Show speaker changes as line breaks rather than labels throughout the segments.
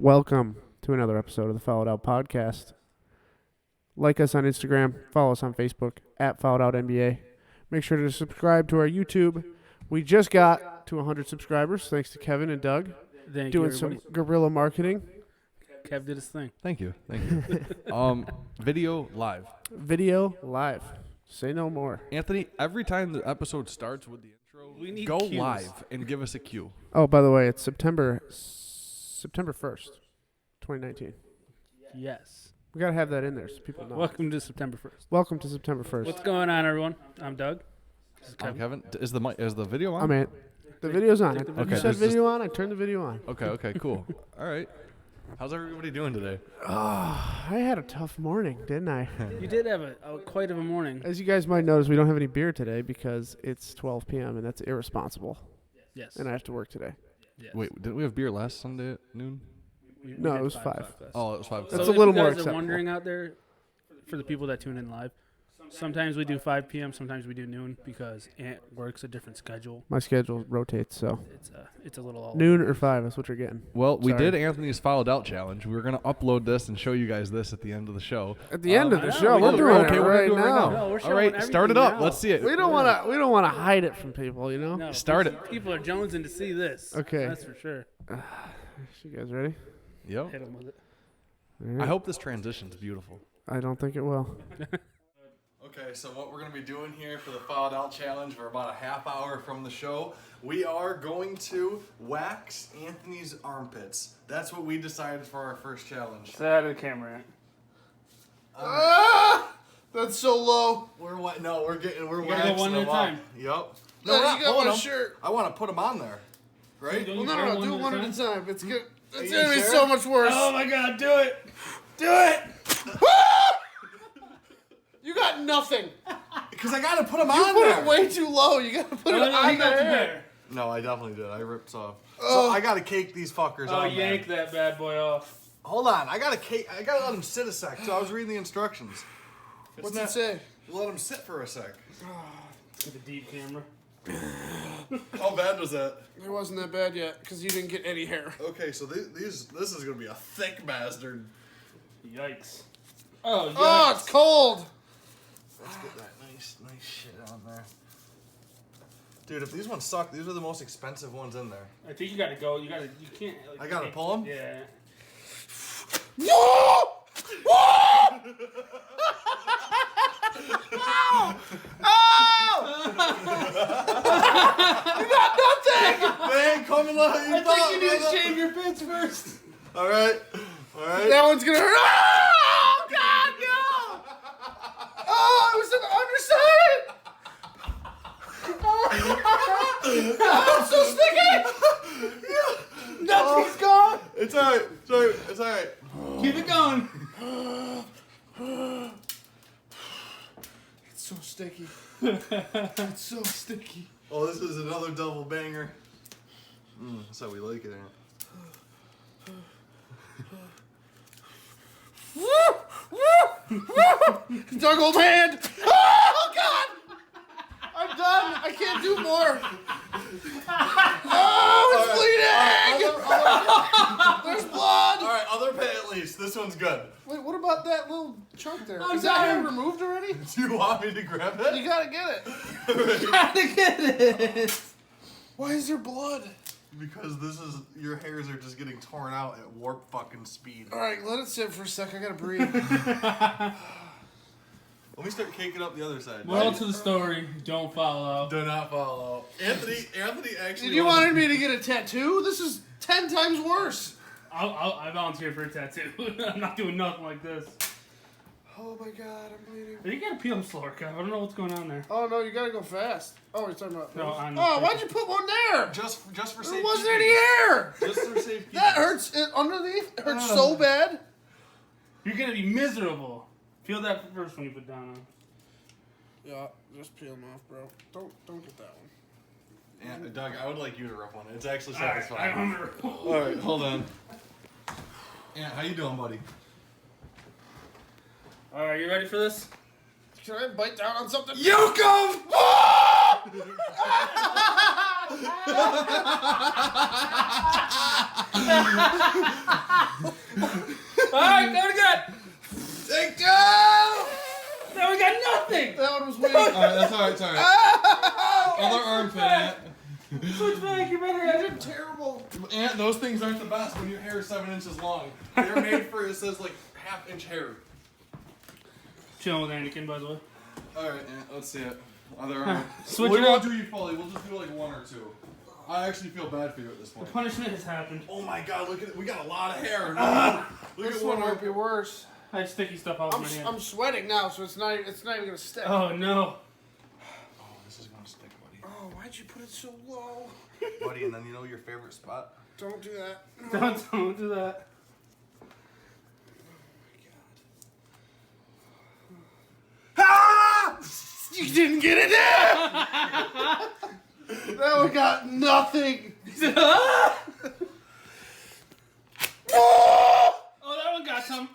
Welcome to another episode of the Fouled Out Podcast. Like us on Instagram, follow us on Facebook at Fouled Out NBA. Make sure to subscribe to our YouTube. We just got to 100 subscribers, thanks to Kevin and Doug. Doing some guerrilla marketing.
Kev did his thing.
Thank you. Video live.
Video live. Say no more.
Anthony, every time the episode starts with the intro,
We need
go
cues.
live and give us a cue.
Oh, by the way, it's September 1st, 2019.
Yes.
We got to have that in there so people know.
Welcome to September 1st.
Welcome to September 1st.
What's going on, everyone? I'm Doug. This is
I'm Kevin. Is the video on?
I'm Ant. The video's on.
Take the
You
video.
said
Okay,
video on, I turned the video on.
Okay, cool. All right. How's everybody doing today?
I had a tough morning, didn't I?
You did have a quite of a morning.
As you guys might notice, we don't have any beer today because it's 12 p.m. and that's irresponsible.
Yes.
And I have to work today.
Yes.
Wait, didn't we have beer last Sunday at noon?
We
No,
did
it was 5.
Oh, it was 5.
That's
so
a little
if you
more
guys are
acceptable.
wondering out there, for the people that tune in live, sometimes we do 5 p.m., sometimes we do noon because Ant works a different schedule.
My schedule rotates, so
It's a little all
noon or 5 is what you're getting.
Well, we
Sorry.
did Anthony's Fouled Out Challenge. We're going to upload this and show you guys this at the end of the show.
At the end of
I
the
know,
show,
we
we're
can-
doing
okay,
it
we're
right
gonna do it right
now.
No, we're
All
showing
right, start it
everything
up.
now.
Let's see it.
We don't want to hide it from people, you know?
No,
Start it.
People are jonesing to see this.
Okay.
That's for sure.
You guys ready?
Yep.
Hit 'em with it.
All right.
I hope this transition's beautiful.
I don't think it will.
Okay, so what we're going to be doing here for the Fouled Out Challenge, we're about a half hour from the show. We are going to wax Anthony's armpits. That's what we decided for our first challenge.
Say out of the camera, Ant.
That's so low.
We're waxing
gotta go one at a
them
time.
up. Yep.
No,
we're
you
not
got
pulling
my
them.
shirt.
I want to put them on there, right?
Don't
Well,
you
no,
throw
do
one
one
at a
at a time. It's good. It's
you
going to be
sure?
so much worse.
Oh my God! Do it! Do it!
You got nothing.
Because I got to put them
You
on
put
there.
it way too low. You got to put it
Oh, no,
on
he got
the
some
hair.
hair.
No, I definitely did. I ripped off.
Oh.
So I got to cake these fuckers
Oh,
on
yank
there.
that bad boy off.
Hold on. I got to let them sit a sec. So I was reading the instructions.
What's it say?
Let them sit for a sec.
With the deep camera.
How bad was that?
It wasn't that bad yet because you didn't get any hair.
Okay, so this is gonna be a thick bastard.
Yikes. Oh, yikes.
Oh, it's cold.
Let's get that nice shit on there. Dude, if these ones suck, these are the most expensive ones in there.
I think you gotta go. You can't. Like,
I gotta pull 'em?
Yeah.
Man, come and let you
I think you need to shave your pits first.
All right.
That one's gonna hurt. Oh God, no! Oh, it was on the underside. Oh, it's so sticky. Nothing's gone.
It's all right. It's all right.
Keep it going.
It's so sticky. It's so sticky.
Oh, this is another double banger. That's how we like it, Ant.
Doug, hold my hand. Oh God! I'm done. I can't do more. Oh, it's bleeding. There's blood.
All right, other pay at least. This one's good.
Wait, what about that little chunk there?
I'm
Is that hair
done.
removed already?
Do you want me to grab it?
You gotta get it.
Gotta get it.
Why is there blood?
Because your hairs are just getting torn out at warp fucking speed.
All right, let it sit for a sec. I gotta breathe.
Let me start caking up the other side.
Moral to the story: don't follow.
Do not follow. Anthony actually.
Did you wanted me to get a tattoo? This is 10 times worse.
I volunteer for a tattoo. I'm not doing nothing like this.
Oh my God, I'm bleeding.
You gotta peel them slower, Kev. I don't know what's going on there.
Oh no, you gotta go fast. Oh, you're talking about.
No, on
Oh,
the
why'd you put one there?
Just for
There
safety?
wasn't any hair.
Just for safety.
That hurts. It, underneath it hurts so bad.
You're gonna be miserable. Feel that first when you put down on.
Yeah, just peel them off, bro. Don't get that one.
Yeah, Doug, I would like you to rip one. It's actually
Alright,
satisfying. All right, hold on. Yeah, how you doing, buddy?
Alright, you ready for this?
Can I bite down on something?
You come!
Alright, now we got.
Take two!
Now we got nothing!
That one was weak.
Alright, that's alright, it's alright. Other armpit, Ant.
Switch back, you better have it.
Terrible.
Ant, those things aren't the best when your hair is 7 inches long. They're made for, it says like half-inch hair.
Chilling with Anakin, by the way.
Alright, Ant, let's see it. Other arm.
Switch
We
it
won't
up.
do you fully, we'll just do like 1 or 2. I actually feel bad for you at this point.
Punishment has happened.
Oh my god, look at it. We got a lot of hair. Look
This
at
one
one
might be
arm.
worse.
I had sticky stuff all over my hand.
I'm sweating now, so it's not even gonna stick.
Oh no.
Oh, this is gonna stick, buddy.
Oh, why'd you put it so low?
Buddy, and then you know your favorite spot?
Don't do that.
Don't do that.
Ah! You didn't get it in! That one got nothing.
Oh, that one got some.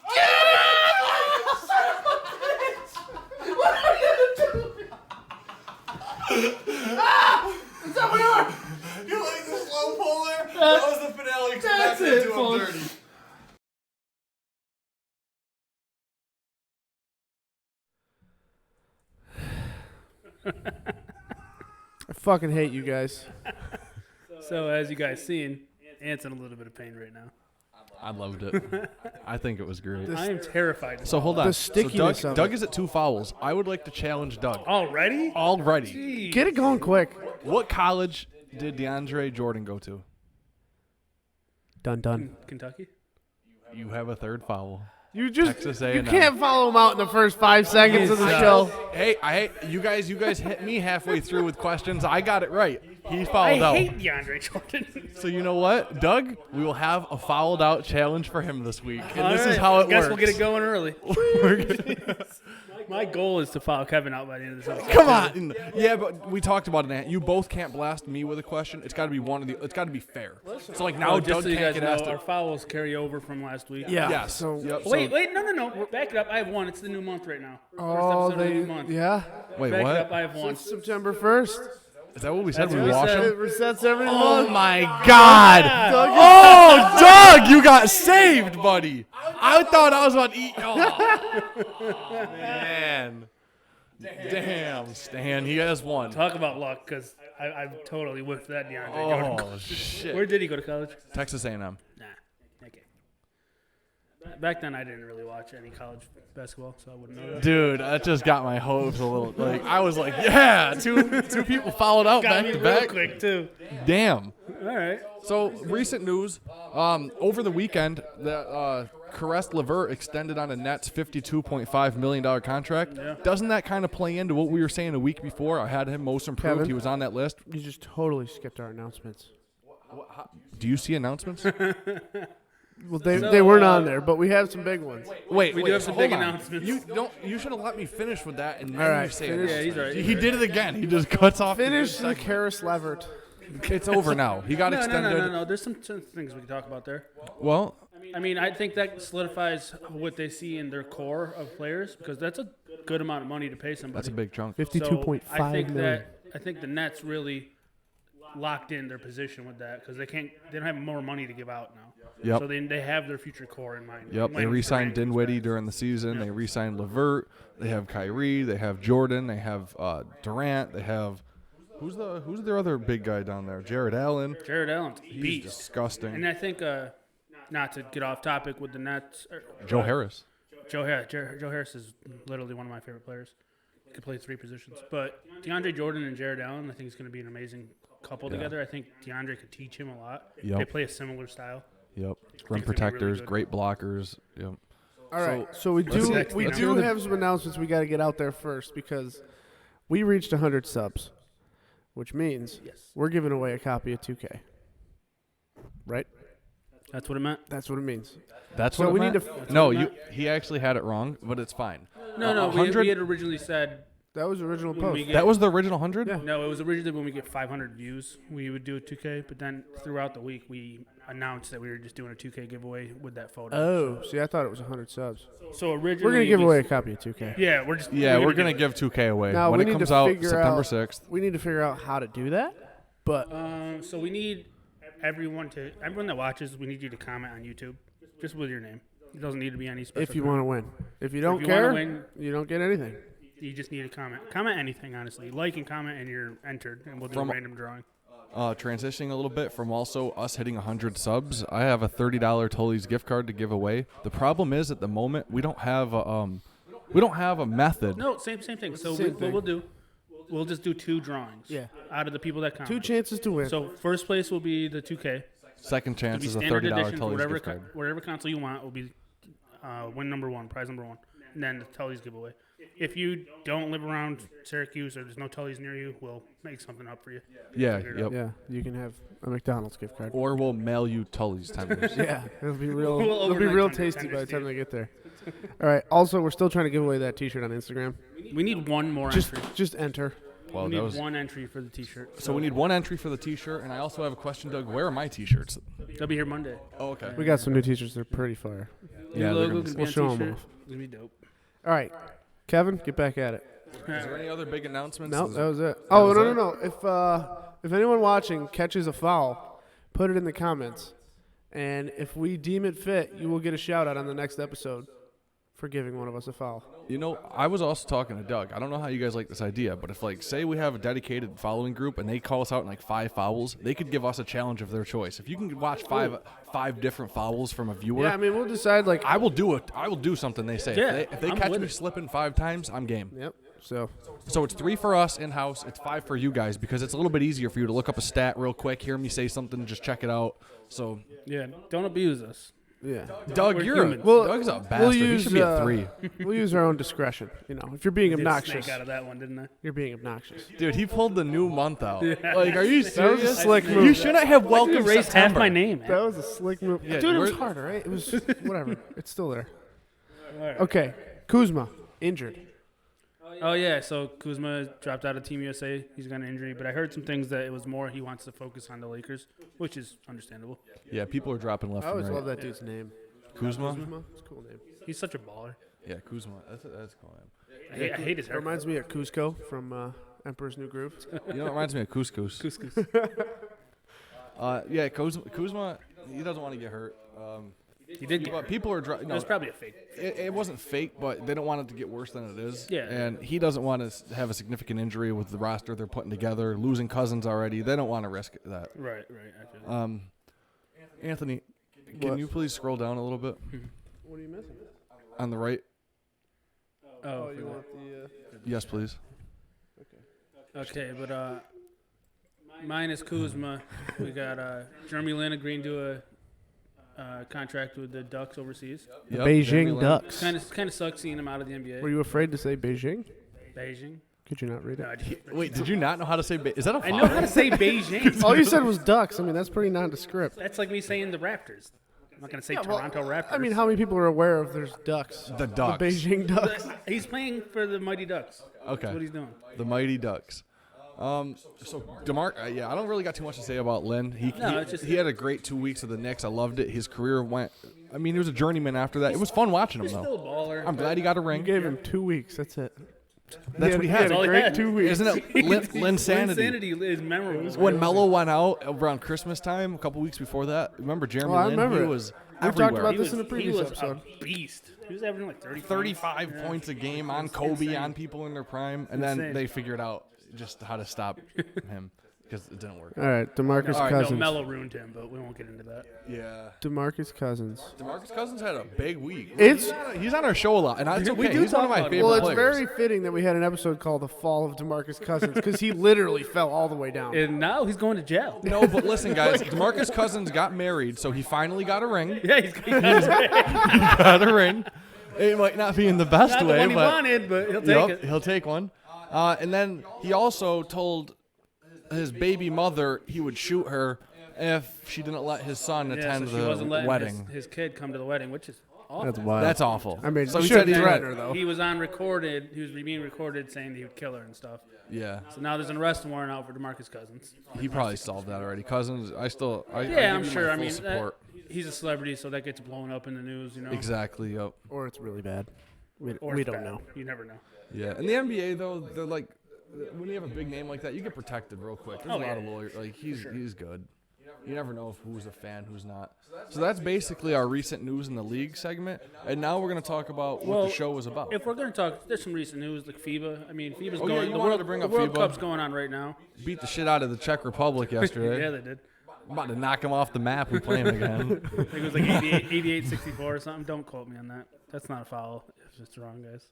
You like the slow pull there? That was the finale.
That's
Back
it,
into him
folks.
dirty.
I fucking hate you guys.
So as you guys seen, Ant's in a little bit of pain right now.
I loved it. I think it was great.
I am terrified.
So hold on.
The
So
stickiness
Doug,
of
Doug
it.
is at 2 fouls. I would like to challenge Doug.
Already?
Already.
Jeez.
Get it going quick.
What college did DeAndre Jordan go to?
Done, done.
Kentucky?
You have a 3rd foul.
You just
Texas
you
A&M.
can't follow him out in the first 5 seconds of the show.
Hey, you guys hit me halfway through with questions. I got it right. He
I
fouled out.
hate DeAndre Jordan.
So you know what, Doug? We will have a fouled out challenge for him this week, and this
All
is
right,
how it
Guess
works.
we'll get it going early. My goal is to foul Kevin out by the end of this episode.
Come on. Yeah, but we talked about it. Ant. You both can't blast me with a question. It's got to be one of the. It's got to be fair. So like now,
Oh, just
Doug
so you
can't
guys
get
know,
asked.
our fouls carry over from last week.
Yeah.
Yes.
So
Yep.
Wait, no. Back it up. I have one. It's the new month right now.
oh,
First episode of the
they
new month.
yeah.
Wait,
Back
what?
it up. I have one.
Since September 1st.
Is that what we said?
That's
We
what we
wash
said.
It
him?
resets every
Oh
month.
my God!
Doug,
Oh, Doug, you got saved, buddy. I thought I was about to eat. Oh, man. Damn, Stan. He has one.
Talk about luck, because I totally whiffed that DeAndre Jordan.
Oh shit.
Where did he go to college?
Texas A&M.
Nah. Okay. Back then, I didn't really watch any college basketball, so I wouldn't know that.
Dude, that just got my hopes a little. Like I was like, yeah, two people followed out
Got
back
me
to
real
back.
quick, too.
Damn.
All right.
So recent news. Over the weekend, that Caress LeVert extended on a Nets $52.5 million contract.
Yeah.
Doesn't that kind of play into what we were saying a week before? I had him most improved.
Kevin?
He was on that list.
You just totally skipped our announcements.
Do you see announcements?
Well, they weren't on there, but we have some big ones.
Wait,
We do have some
hold
big
on.
announcements.
You should have let me finish with that, and then
All right,
you say
finish.
it.
Yeah, he's right.
He did it again. He just cuts off. the
Finish
good
the
segment.
Karis Levert.
It's over now. He got extended.
No. There's some things we can talk about there.
Well,
I mean, I think that solidifies what they see in their core of players, because that's a good amount of money to pay somebody.
that's a big chunk.
So
52.5
I think
million.
I think the Nets really locked in their position with that, because they don't have more money to give out now.
Yep.
So they have their future core in mind.
Yep, they
When
re-signed
Durant comes
Dinwiddie
back.
during the season. They re-signed LeVert. They have Kyrie. They have Jordan. They have Durant. They have who's their other big guy down there? Jared Allen.
Jared Allen's a
He's
beast.
disgusting.
And I think, not to get off topic with the Nets,
Joe Harris.
Joe Harris is literally one of my favorite players. He could play 3 positions. But DeAndre Jordan and Jared Allen, I think, is going to be an amazing couple together. I think DeAndre could teach him a lot.
Yep.
They play a similar style.
Yep. Rim
it's gonna be
protectors,
really good.
great blockers. Yep.
All right, so we
let's
do
next
we
one.
do have some announcements we got to get out there first, because we reached 100 subs, which means
Yes.
we're giving away a copy of 2K. Right?
That's what it meant?
That's what it means.
That's
So
what
we
it
need
meant?
to.
No,
That's
he actually had it wrong, but it's fine.
No,
100
we had originally said
That was the original
when we
post.
get,
That was the original 100?
Yeah.
no, it was originally when we get 500 views, we would do a 2K, but then throughout the week we announced that we were just doing a 2K giveaway with that photo.
Oh, see, I thought it was 100 subs.
So originally
We're gonna give
we
away a
just-
copy of 2K.
Yeah, we're just
Yeah, we're going to give 2K away.
Now,
when
we
it
need
comes
to
out
figure
September
out-
6th.
We need to figure out how to do that, but
So we need everyone that watches. We need you to comment on YouTube just with your name. It doesn't need to be any special.
If you want to win. If you don't
you
care,
wanna win,
you don't get anything.
you just need to comment. Comment anything, honestly. Like and comment, and you're entered, and we'll do a random drawing.
Transitioning a little bit from also us hitting 100 subs, I have a $30 Tully's gift card to give away. The problem is at the moment we don't have a method.
No, same thing. So
Same
what
thing.
we'll do, we'll just do 2 drawings.
Yeah.
Out of the people that comment.
2 chances to win.
So first place will be the 2K.
Second
It'll
chance
be
is a
standard
$30
edition.
Tully's
Whatever
gift card.
whatever console you want will be win number 1, prize number 1, and then the Tully's giveaway. If you don't live around Syracuse or there's no Tully's near you, we'll make something up for you.
Yeah,
Figure it
yep.
out.
yeah, you can have a McDonald's gift card.
Or we'll mail you Tully's tenders.
Yeah, it'll be real.
We'll
It'll be
overnight
real
tenders,
tasty by the time
Steve.
they get there. All right. Also, we're still trying to give away that T-shirt on Instagram.
We need one more
Just
entry.
enter.
Well,
We
that
need
was,
one entry for the T-shirt.
so we need one entry for the T-shirt, and I also have a question, Doug. Where are my T-shirts?
They'll be here Monday.
Oh, okay.
We got some new T-shirts. They're pretty fire.
Yeah,
New
they're
logo
gonna
can
be-
be
We'll
on
show 'em
T-shirt.
off.
It's gonna be dope.
All right, Kevin, get back at it.
Is there any other big announcements?
No,
Is-
that was it. Oh
was
no,
it?
no, no. If anyone watching catches a foul, put it in the comments, and if we deem it fit, you will get a shout out on the next episode for giving one of us a foul.
You know, I was also talking to Doug. I don't know how you guys like this idea, but if, like, say we have a dedicated following group and they call us out in, like, 5 fouls, they could give us a challenge of their choice. If you can watch five different fouls from a viewer,
Yeah, I mean we'll decide like.
I will do it. I will do something they say.
Yeah,
If they
I'm
catch
with
me
it.
slipping 5 times, I'm game.
Yep. So
So it's 3 for us in house. It's 5 for you guys because it's a little bit easier for you to look up a stat real quick, hear me say something, just check it out. So
Yeah, don't abuse us.
yeah,
Doug,
We're
you're
humans.
Well,
Doug's a
we'll
bastard. He
use
should be a 3.
we'll use our own discretion. You know, if you're being
Did
obnoxious,
snake out of that one, didn't I?
you're being obnoxious.
Dude, he pulled the new month out.
Yeah.
Like, are you
That was a
serious?
slick
You
move.
You shouldn't have
You
welcome
erased
September.
half my name, man.
That was a slick move.
Yeah,
Dude, it was
we're-
hard, all right? It was whatever. It's still there.
All right.
Okay, Kuzma injured.
Oh yeah, so Kuzma dropped out of Team USA. He's got an injury, but I heard some things that it was more he wants to focus on the Lakers, which is understandable.
Yeah, people are dropping left
I always
and
love
right.
that dude's name.
Kuzma?
Kuzma. It's a cool name.
He's such a baller.
Yeah, Kuzma. That's cool.
I hate his
It
haircut.
reminds me of Cusco from Emperor's New Groove.
You know, it reminds me of couscous.
Couscous.
Yeah, Kuzma, he doesn't want to get hurt.
He did get
But
hurt.
people are
It
no,
was probably a fake.
it wasn't fake, but they don't want it to get worse than it is.
Yeah.
And he doesn't want to have a significant injury with the roster they're putting together, losing Cousins already. They don't want to risk that.
Right. I feel it.
Anthony, can
What?
you please scroll down a little bit
What are you missing?
on the right?
Oh,
you
for
want the?
Yes, please.
that. Okay, but mine is Kuzma. We got Jeremy Lin agreeing to a contract with the Ducks overseas.
Yep,
Beijing
Jeremy Lin.
Ducks.
Kind of sucks seeing him out of the NBA.
Were you afraid to say Beijing?
Beijing.
Could you not read
No, I
it?
just-
Wait, did you not know how to say? Is that a
I
foul?
know how to say Beijing.
All you said was ducks. I mean, that's pretty nondescript.
That's like me saying the Raptors. I'm not gonna say
Yeah, well,
Toronto Raptors.
I mean, how many people are aware of there's ducks?
The Ducks.
The Beijing Ducks.
He's playing for the Mighty Ducks.
Okay.
That's what he's doing.
The Mighty Ducks. So DeMar, yeah, I don't really got too much to say about Lynn.
No, it's just-
he had a great 2 weeks of the Knicks. I loved it. His career went. I mean, he was a journeyman after that. It was fun watching him
He's still a
though.
baller.
I'm glad he got a
You
ring.
gave him 2 weeks. That's it.
That's what he
He
had.
had
all
a
he
great
had.
2 weeks.
Isn't it Lynn Sanity?
Insanity is memorable.
When Melo went out around Christmas time, a couple weeks before that, remember Jeremy
Oh, I
Lin?
remember
He
it.
was
We've talked
everywhere.
about
He
this
was,
in the previous
he was
episode.
a beast. He was averaging like 30
35
Yeah.
points a game on
It's
Kobe,
insane.
on people in their prime, and then
Insane.
they figured out just how to stop him because it didn't work.
All right, DeMarcus
All right,
No,
Cousins.
Melo ruined him, but we won't get into that.
Yeah.
DeMarcus Cousins.
DeMarcus Cousins had a big week.
It's-
he's on our show a lot, and it's okay.
We do
He's one of
talk
my
about him.
favorite
Well, it's
players.
very fitting that we had an episode called "The Fall of DeMarcus Cousins" because he literally fell all the way down.
And now he's going to jail.
No, but listen, guys. DeMarcus Cousins got married, so he finally got a ring.
Yeah, he's
Got a ring. It might not be in the best
not the
way,
one he
but
wanted, but he'll take
yep,
it.
he'll take one. And then he also told his baby mother he would shoot her if she didn't let his son
Yeah,
attend
so she wasn't
the
letting
wedding.
his kid come to the wedding, which is awful.
That's wild.
That's awful.
I mean,
so
you
he
shouldn't
said he
threaten
read-
her though.
He was on recorded. He was being recorded saying that he would kill her and stuff.
Yeah,
So now there's an arrest warrant out for DeMarcus Cousins.
he probably solved that already. Cousins, I
Yeah,
give
I'm
you my
sure. I
full
mean,
support.
he's a celebrity, so that gets blown up in the news, you know.
Exactly. Yep.
Or it's really bad. We
Or
we
it's
don't
bad.
know.
You never know.
Yeah. In the NBA though, they're like, when you have a big name like that, you get protected real quick. There's
Oh,
a lot
yeah.
of lawyers. Like he's good. You never know who's a fan, who's not. So that's basically our recent news in the league segment. And now we're going to talk about what the show was about.
If we're going to talk, there's some recent news like FIBA. I mean, FIBA's
Oh, yeah,
going.
you
the
wanted
World,
to bring
the
up
World
FIBA.
Cup's going on right now.
Beat the shit out of the Czech Republic yesterday.
Yeah, they did.
I'm about to knock him off the map and play him again.
I think it was like 88-64 or something. Don't quote me on that. That's not a foul. If it's wrong, guys.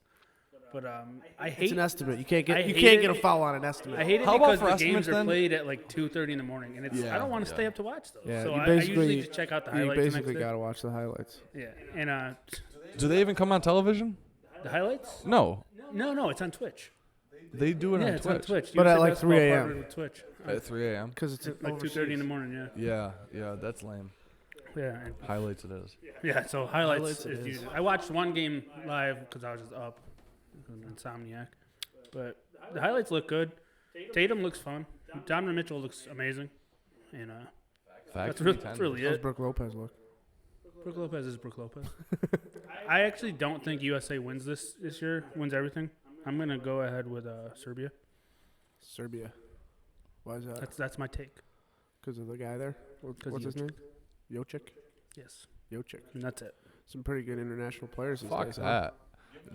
But I
It's
hate.
an estimate. You can't
I
get
hate
a
it.
foul on an estimate.
I hate it
How about
because
for
the
estimates
games are
then?
played at like 2:30 in the morning, and it's
Yeah,
I don't want to
yeah.
stay up to watch those.
Yeah,
so
you
I
basically
usually just check out the
you
highlights. the
basically
next day.
got to watch the highlights.
Yeah, and
Do they even come on television?
the highlights?
No.
No, it's on Twitch.
They do it
Yeah,
on
it's
Twitch.
on Twitch.
But at
USA
like
Basketball
3 a.m.
partnered with Twitch.
At 3 a.m.?
Because it's
Like 2:30 in the morning.
Yeah, that's lame.
Yeah, and,
Highlights it is.
yeah. So highlights
Highlights it
is
is.
usually. I watched one game live because I was just up, insomniac. But the highlights look good. Tatum looks fun. Donovan Mitchell looks amazing, and that's really
How's
it.
Brooke Lopez look?
Brook Lopez is Brook Lopez. I actually don't think USA wins this year. Wins everything. I'm gonna go ahead with Serbia.
Serbia. Why is that?
That's my take.
Because of the guy there?
'Cause
What's his name? Jocic?
Yes,
Jocic.
and that's it.
Some pretty good international players these
Fuck
days. huh?
that.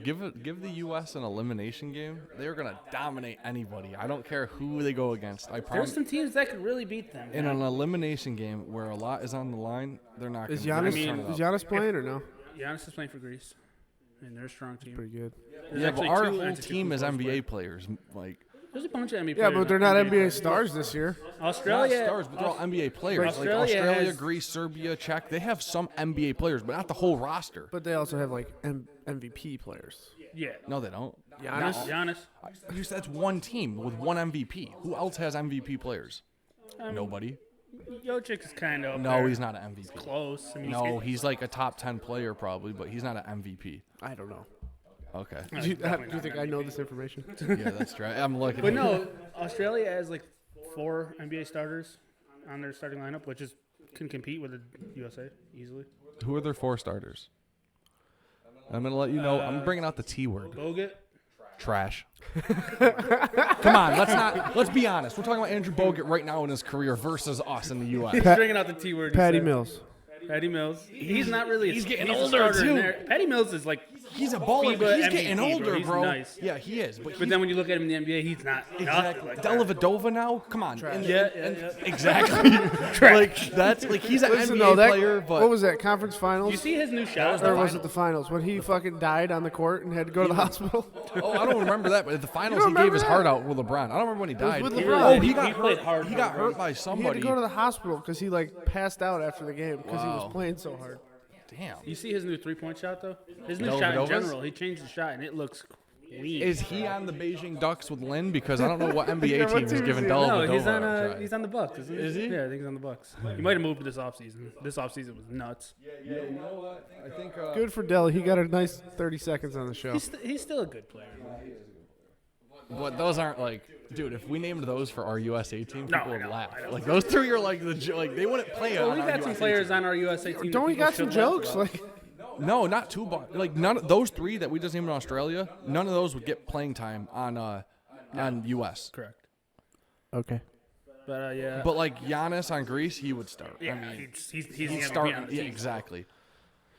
Give the U.S. an elimination game. They're gonna dominate anybody. I don't care who they go against. I
There's
promise.
some teams that could really beat them.
In an elimination game where a lot is on the line, they're not.
Is
gonna
Giannis,
turn it
is
up.
Giannis playing or no?
Giannis is playing for Greece, and they're a strong team.
Pretty good.
There's
Yeah, but
actually
our
two
whole
Antetokounmpo
team is NBA
players.
players. Like
There's a bunch of NBA
Yeah,
players.
but they're not NBA
players.
stars this year.
not
Australia,
stars, but they're all NBA players.
Australia
like Australia,
has-
Greece, Serbia, Czech. They have some NBA players, but not the whole roster.
But they also have like MVP players.
yeah.
No, they don't.
Giannis?
Giannis.
You said that's one team with one MVP. Who else has MVP players? Nobody.
Jokic is kind of
No, he's not an MVP.
close. I mean,
No, he's like a top 10 player probably, but he's not an MVP.
I don't know.
Okay.
Do you think I know this information?
Yeah, that's right. I'm looking.
But no, Australia has like 4 NBA starters on their starting lineup, which is can compete with the USA easily.
Who are their 4 starters? I'm gonna let you know. I'm bringing out the T word.
Bogut.
Trash. Come on, let's be honest. We're talking about Andrew Bogut right now in his career versus us in the U.S.
He's bringing out the T word.
Patty Mills.
Patty Mills. He's not really.
He's getting
a
older,
starter in
too.
there. Patty Mills is like.
He's a baller,
FIBA
but he's
MVP,
getting older,
He's
bro.
nice.
Yeah, he is. But
But then when you look at him in the NBA, he's not.
exactly.
Like that.
Dellavedova now? Come on.
Yeah.
Exactly. like that's like he's an
Listen,
NBA
though, that,
player, but
what was that, conference finals?
You see his new shot?
or was it the finals? When he fucking died on the court and had to go to the hospital?
oh, I don't remember that. But at the finals,
don't
he gave
remember
his
that?
heart out with LeBron. I don't remember when he died.
with
He
LeBron.
really
Oh, he
did.
got
He played
hurt.
hard
He
for
got
LeBron.
hurt by
He had
somebody.
to go to the hospital because he like passed out after the game because he
Wow.
was playing so hard.
Damn.
You see his new 3-point shot though? His new
Dellavedova's?
shot in general. He changed the shot and it looks clean.
Is he on the Beijing Ducks with Lynn? Because I don't know what NBA
Yeah, what
team is
team
giving
is he on?
Dellavedova
No, he's on
a try.
he's on the Bucks, isn't he?
Is he?
Yeah, I think he's on the Bucks. He might have moved this offseason. This offseason was nuts.
Yeah, you know what? I think.
Good for Dell. He got a nice 30 seconds on the show.
He's still a good player.
But those aren't like, dude. If we named those for our USA team,
No,
people
I
would
know,
laugh.
I know.
Like those 3 are like like they wouldn't play
Well,
on
we
our
got some
USA
players
team.
on our USA team.
Don't we
that
got
people
some
should laugh
jokes?
about.
Like,
No, not two. Like none of those 3 that we just named in Australia. None of those would get playing time on US.
Correct.
okay.
But yeah.
But like Giannis on Greece, he would start.
yeah,
I mean,
he's
he'd
gonna
start.
be on the
Yeah,
team.
exactly.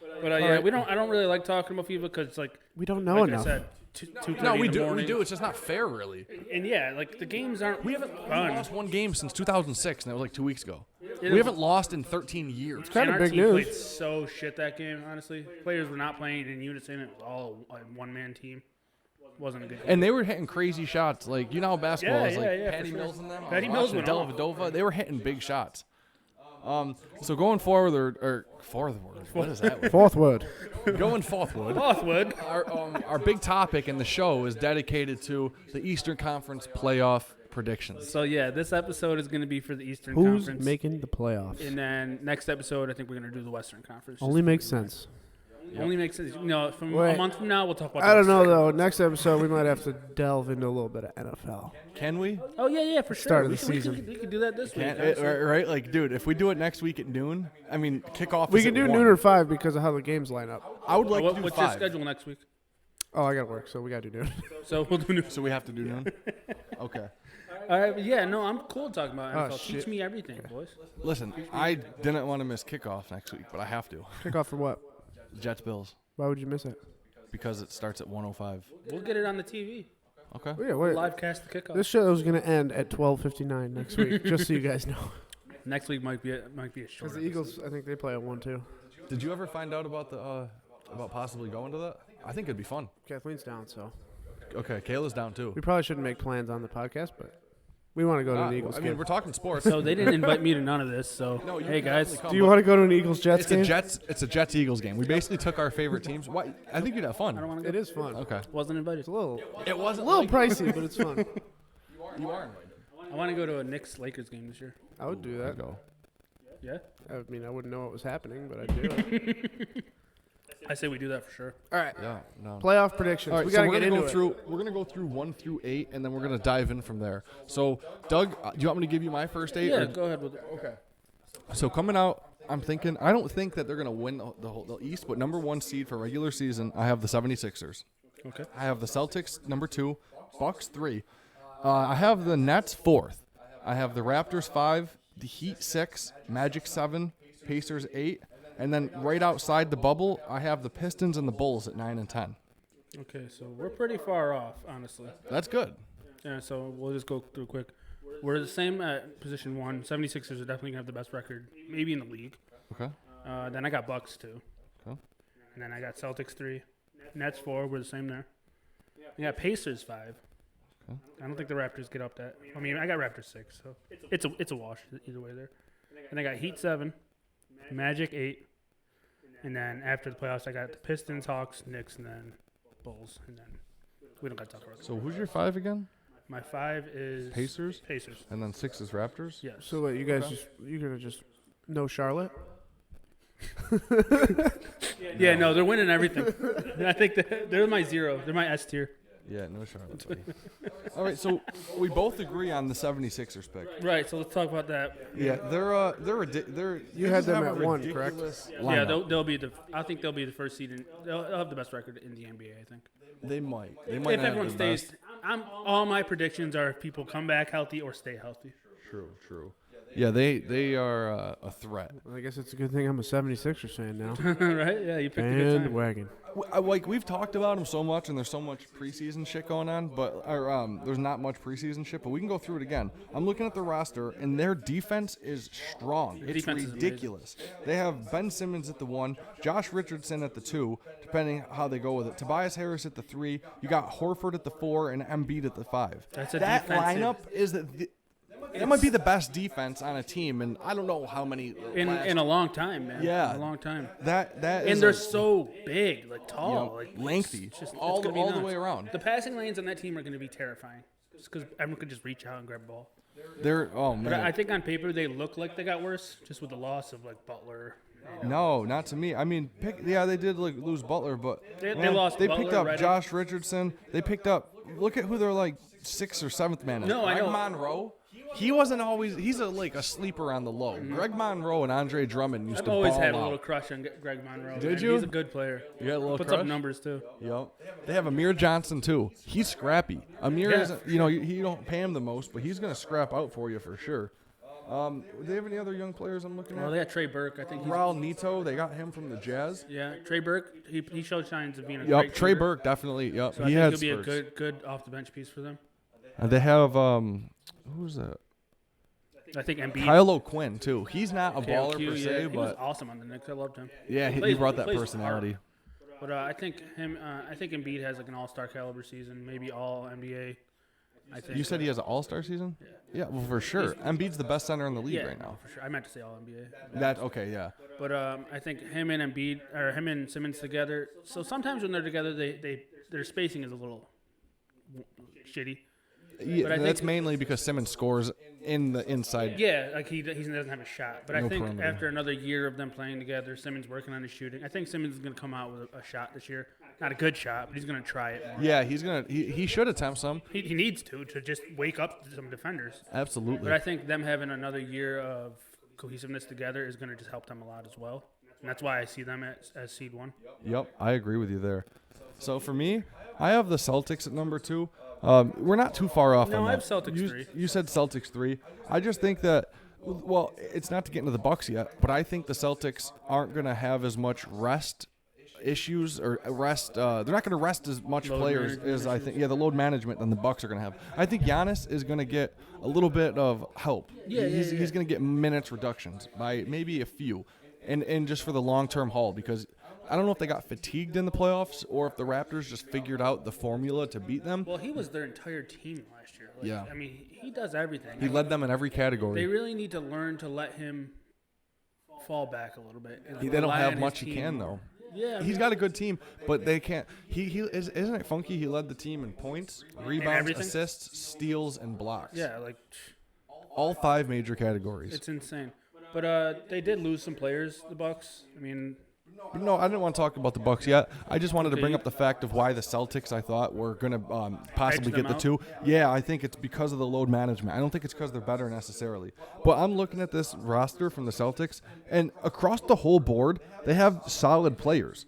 But yeah,
right.
I don't really like talking about FIBA because like
We don't know
like
enough.
I said, 2:30
No, we
in the
do. We
morning.
do. It's just not fair, really.
And yeah, like the games aren't.
We haven't
fun.
lost one game since 2006, and that was like 2 weeks ago.
Yeah.
We haven't lost in 13 years.
Kinda
And our
big
team
news.
played so shit that game. Honestly, players were not playing in unison. It was all a one-man team. Wasn't a good game.
And they were hitting crazy shots. Like, you know how basketball
Yeah,
is. Like,
yeah, for
Patty
sure.
Mills and them.
Patty Mills went off.
Dellavedova, they were hitting big shots. So going forward, or forward, what is that?
Fourth word.
Going forward.
Bothwood.
Our big topic in the show is dedicated to the Eastern Conference playoff predictions.
So yeah, this episode is going to be for the Eastern
Who's
Conference.
making the playoffs?
And then next episode, I think we're going to do the Western Conference.
Only makes sense.
Only makes sense. You know, from
Wait.
a month from now, we'll talk about.
I don't
the
know
Western.
though. Next episode we might have to delve into a little bit of NFL.
Can we?
Oh yeah, for sure.
Start of
we
the
can,
season.
We can do that this week.
Can't,
honestly.
right? Like, dude, if we do it next week at noon, I mean, kickoff
We
is
can
at
do
1.
noon or 5 because of how the games line up.
I would like to do
What's
5.
your schedule next week?
Oh, I gotta work, so we gotta do noon.
So we'll do new.
So we have to do noon? Okay.
Yeah, no, I'm cool talking about NFL. Teach
shit.
me everything, boys.
Listen, I didn't want to miss kickoff next week, but I have to.
Kickoff for what?
Jets Bills
Why would you miss it?
because it starts at 1:05.
We'll get it on the TV.
Okay.
Oh, yeah, wait.
Live cast the kickoff.
This show is going to end at 12:59 next week, just so you guys know.
Next week might be a short.
Because the Eagles, I think they play at 1 too.
Did you ever find out about the about possibly going to that? I think it'd be fun.
Kathleen's down, so
Okay, Kayla's down too.
we probably shouldn't make plans on the podcast, but we want to go to an Eagles
I
game.
mean, we're talking sports.
So they didn't invite me to none of this. So
No, you
hey
can
guys,
definitely come,
Do you
but
want to go to an Eagles Jets
It's
game?
a Jets Eagles game. We basically took our favorite teams. Why? I think you'd have
I don't
fun.
want to
It
go.
is fun.
Okay.
Wasn't invited.
It's a little
It wasn't
pricey, but it's fun.
You are invited.
I want to go to a Knicks Lakers game this year.
I would do that.
Go.
Yeah,
I mean, I wouldn't know what was happening, but I'd do it.
I say we do that for sure.
All right.
Yeah. No.
Playoff predictions.
All right,
we
so
got to
we're
get
gonna
into
go
it.
through. We're gonna go through 1 through 8, and then we're gonna dive in from there. So, Doug, do you want me to give you my first 8?
Yeah,
or-
go ahead with it.
Okay. So coming out, I'm thinking. I don't think that they're gonna win the East, but number 1 seed for regular season, I have the 76ers.
Okay.
I have the Celtics number 2, Bucks 3. I have the Nets 4th. I have the Raptors 5, the Heat 6, Magic 7, Pacers 8, and then right outside the bubble, I have the Pistons and the Bulls at 9 and 10.
Okay, so we're pretty far off, honestly.
That's good.
Yeah, so we'll just go through quick. We're the same at position 1. 76ers are definitely gonna have the best record, maybe in the league.
Okay.
Then I got Bucks 2.
Okay.
And then I got Celtics 3. Nets 4. We're the same there. I got Pacers 5.
Okay.
I don't think the Raptors get up that. I mean, I got Raptors 6, so it's a wash either way there. And I got Heat 7, Magic 8, and then after the playoffs, I got the Pistons, Hawks, Knicks, and then Bulls, and then we don't got to talk about it.
So who's your 5 again?
My 5 is
Pacers?
Pacers.
And then 6 is Raptors?
Yes.
So what, you guys you're going to just know Charlotte?
Yeah, no, they're winning everything. I think they're my 0. They're my S tier.
Yeah, no Charlotte. buddy. All right, so we both agree on the 76ers pick.
Right. So let's talk about that.
Yeah, they're
You had them at 1, correct?
Yeah, they'll be the. I think they'll be the first seed. They'll have the best record in the NBA. I think.
They might. They
If
might not have
everyone
the
stays,
best.
all my predictions are if people come back healthy or stay healthy.
True. Yeah, they are a threat.
Well, I guess it's a good thing I'm a 76ers fan now.
Right? Yeah, you picked a good time.
Bandwagon.
Like we've talked about them so much, and there's so much preseason shit going on, but there's not much preseason shit. But we can go through it again. I'm looking at the roster, and their defense is strong. It's
defense is amazing.
ridiculous. They have Ben Simmons at the 1, Josh Richardson at the 2, depending how they go with it. Tobias Harris at the 3. You got Horford at the 4, and Embiid at the 5.
That's a
that
defensive-
lineup is that might be the best defense on a team, and I don't know how many
In a long time, man.
Yeah.
In a long time.
that is
And they're
a-
so big, like tall,
you know,
like
lengthy,
it's just,
all
it's gonna be
the
nuts.
way around.
The passing lanes on that team are going to be terrifying, just because everyone could just reach out and grab the ball.
They're
But I
man.
think on paper they look like they got worse, just with the loss of like Butler.
No, not to me. I mean, they did lose Butler, but
They
man,
lost
They
Butler
picked up
right
Josh Richardson. They picked up. Look at who they're like 6th or 7th man.
No, I
Greg
know.
Monroe. He wasn't always. He's a sleeper on the low. Greg Monroe and Andre Drummond used
I've
to
always
ball
had a
out.
little crush on Greg Monroe.
Did
man.
you?
He's a good player.
You had a little
Puts
crush?
up numbers too.
Yep. They have Amir Johnson too. He's scrappy. Amir
Yeah,
isn't. You know, you don't pay him the most, but he's gonna scrap out for you for sure. Do they have any other young players I'm looking
Well,
at?
they got Trey Burke. I think he's.
Raul Neto. They got him from the Jazz.
Yeah, Trey Burke. He showed signs of being a
Yep.
great
Trey
shooter.
Burke definitely. Yep.
So
he
I
had
think he'll be a
spurts.
good off the bench piece for them.
And they have who's that?
I think Embiid.
Kyle O'Quinn too. He's not a baller
KOQ,
per
yeah,
se,
he was
but
awesome on the Knicks. I loved him.
yeah, he
plays-
brought
he
that
plays
personality.
But I think him. I think Embiid has like an all-star caliber season, maybe all NBA. I think.
You said he has an All-Star season? Yeah, well for sure. Embiid's the best center in the league
yeah,
right now.
for sure. I meant to say all NBA.
That okay, yeah.
But I think him and Embiid or him and Simmons together. So sometimes when they're together, their spacing is a little shitty.
Yeah,
But I
that's
think-
mainly because Simmons scores in the inside.
Yeah, like he doesn't have a shot. But I
No
think
perimeter.
after another year of them playing together, Simmons working on his shooting. I think Simmons is going to come out with a shot this year. Not a good shot, but he's going to try it.
Yeah, he should attempt some.
He needs to just wake up some defenders.
Absolutely.
But I think them having another year of cohesiveness together is going to just help them a lot as well. And that's why I see them as seed 1.
Yep, I agree with you there. So for me, I have the Celtics at number 2. We're not too far off
No,
on
I have
that.
Celtics 3.
You said Celtics 3. I just think that, well, it's not to get into the Bucks yet, but I think the Celtics aren't going to have as much rest issues or rest. They're not going to rest as much
Load
players
management
as I think. Yeah, the load management than the Bucks are going to have. I think Giannis is going to get a little bit of help. He's going to get minutes reductions by maybe a few, and just for the long-term haul, because I don't know if they got fatigued in the playoffs or if the Raptors just figured out the formula to beat them.
Well, he was their entire team last year. Like,
Yeah.
I mean, he does everything.
He led them in every
They
category.
really need to learn to let him fall back a little bit. and
They don't
rely
have
on his
much he
team
can
more.
though.
Yeah,
He's got a good team, but they can't. Isn't it funky? He led the team in points, rebounds,
everything?
assists, steals, and blocks.
yeah, like
All 5 major categories.
it's insane. But they did lose some players, the Bucks. I mean,
No, I didn't want to talk about the Bucks yet. I just wanted to bring
Okay.
up the fact of why the Celtics, I thought, were going to possibly
them
get the
out?
2. Yeah, I think it's because of the load management. I don't think it's because they're better necessarily. But I'm looking at this roster from the Celtics, and across the whole board, they have solid players.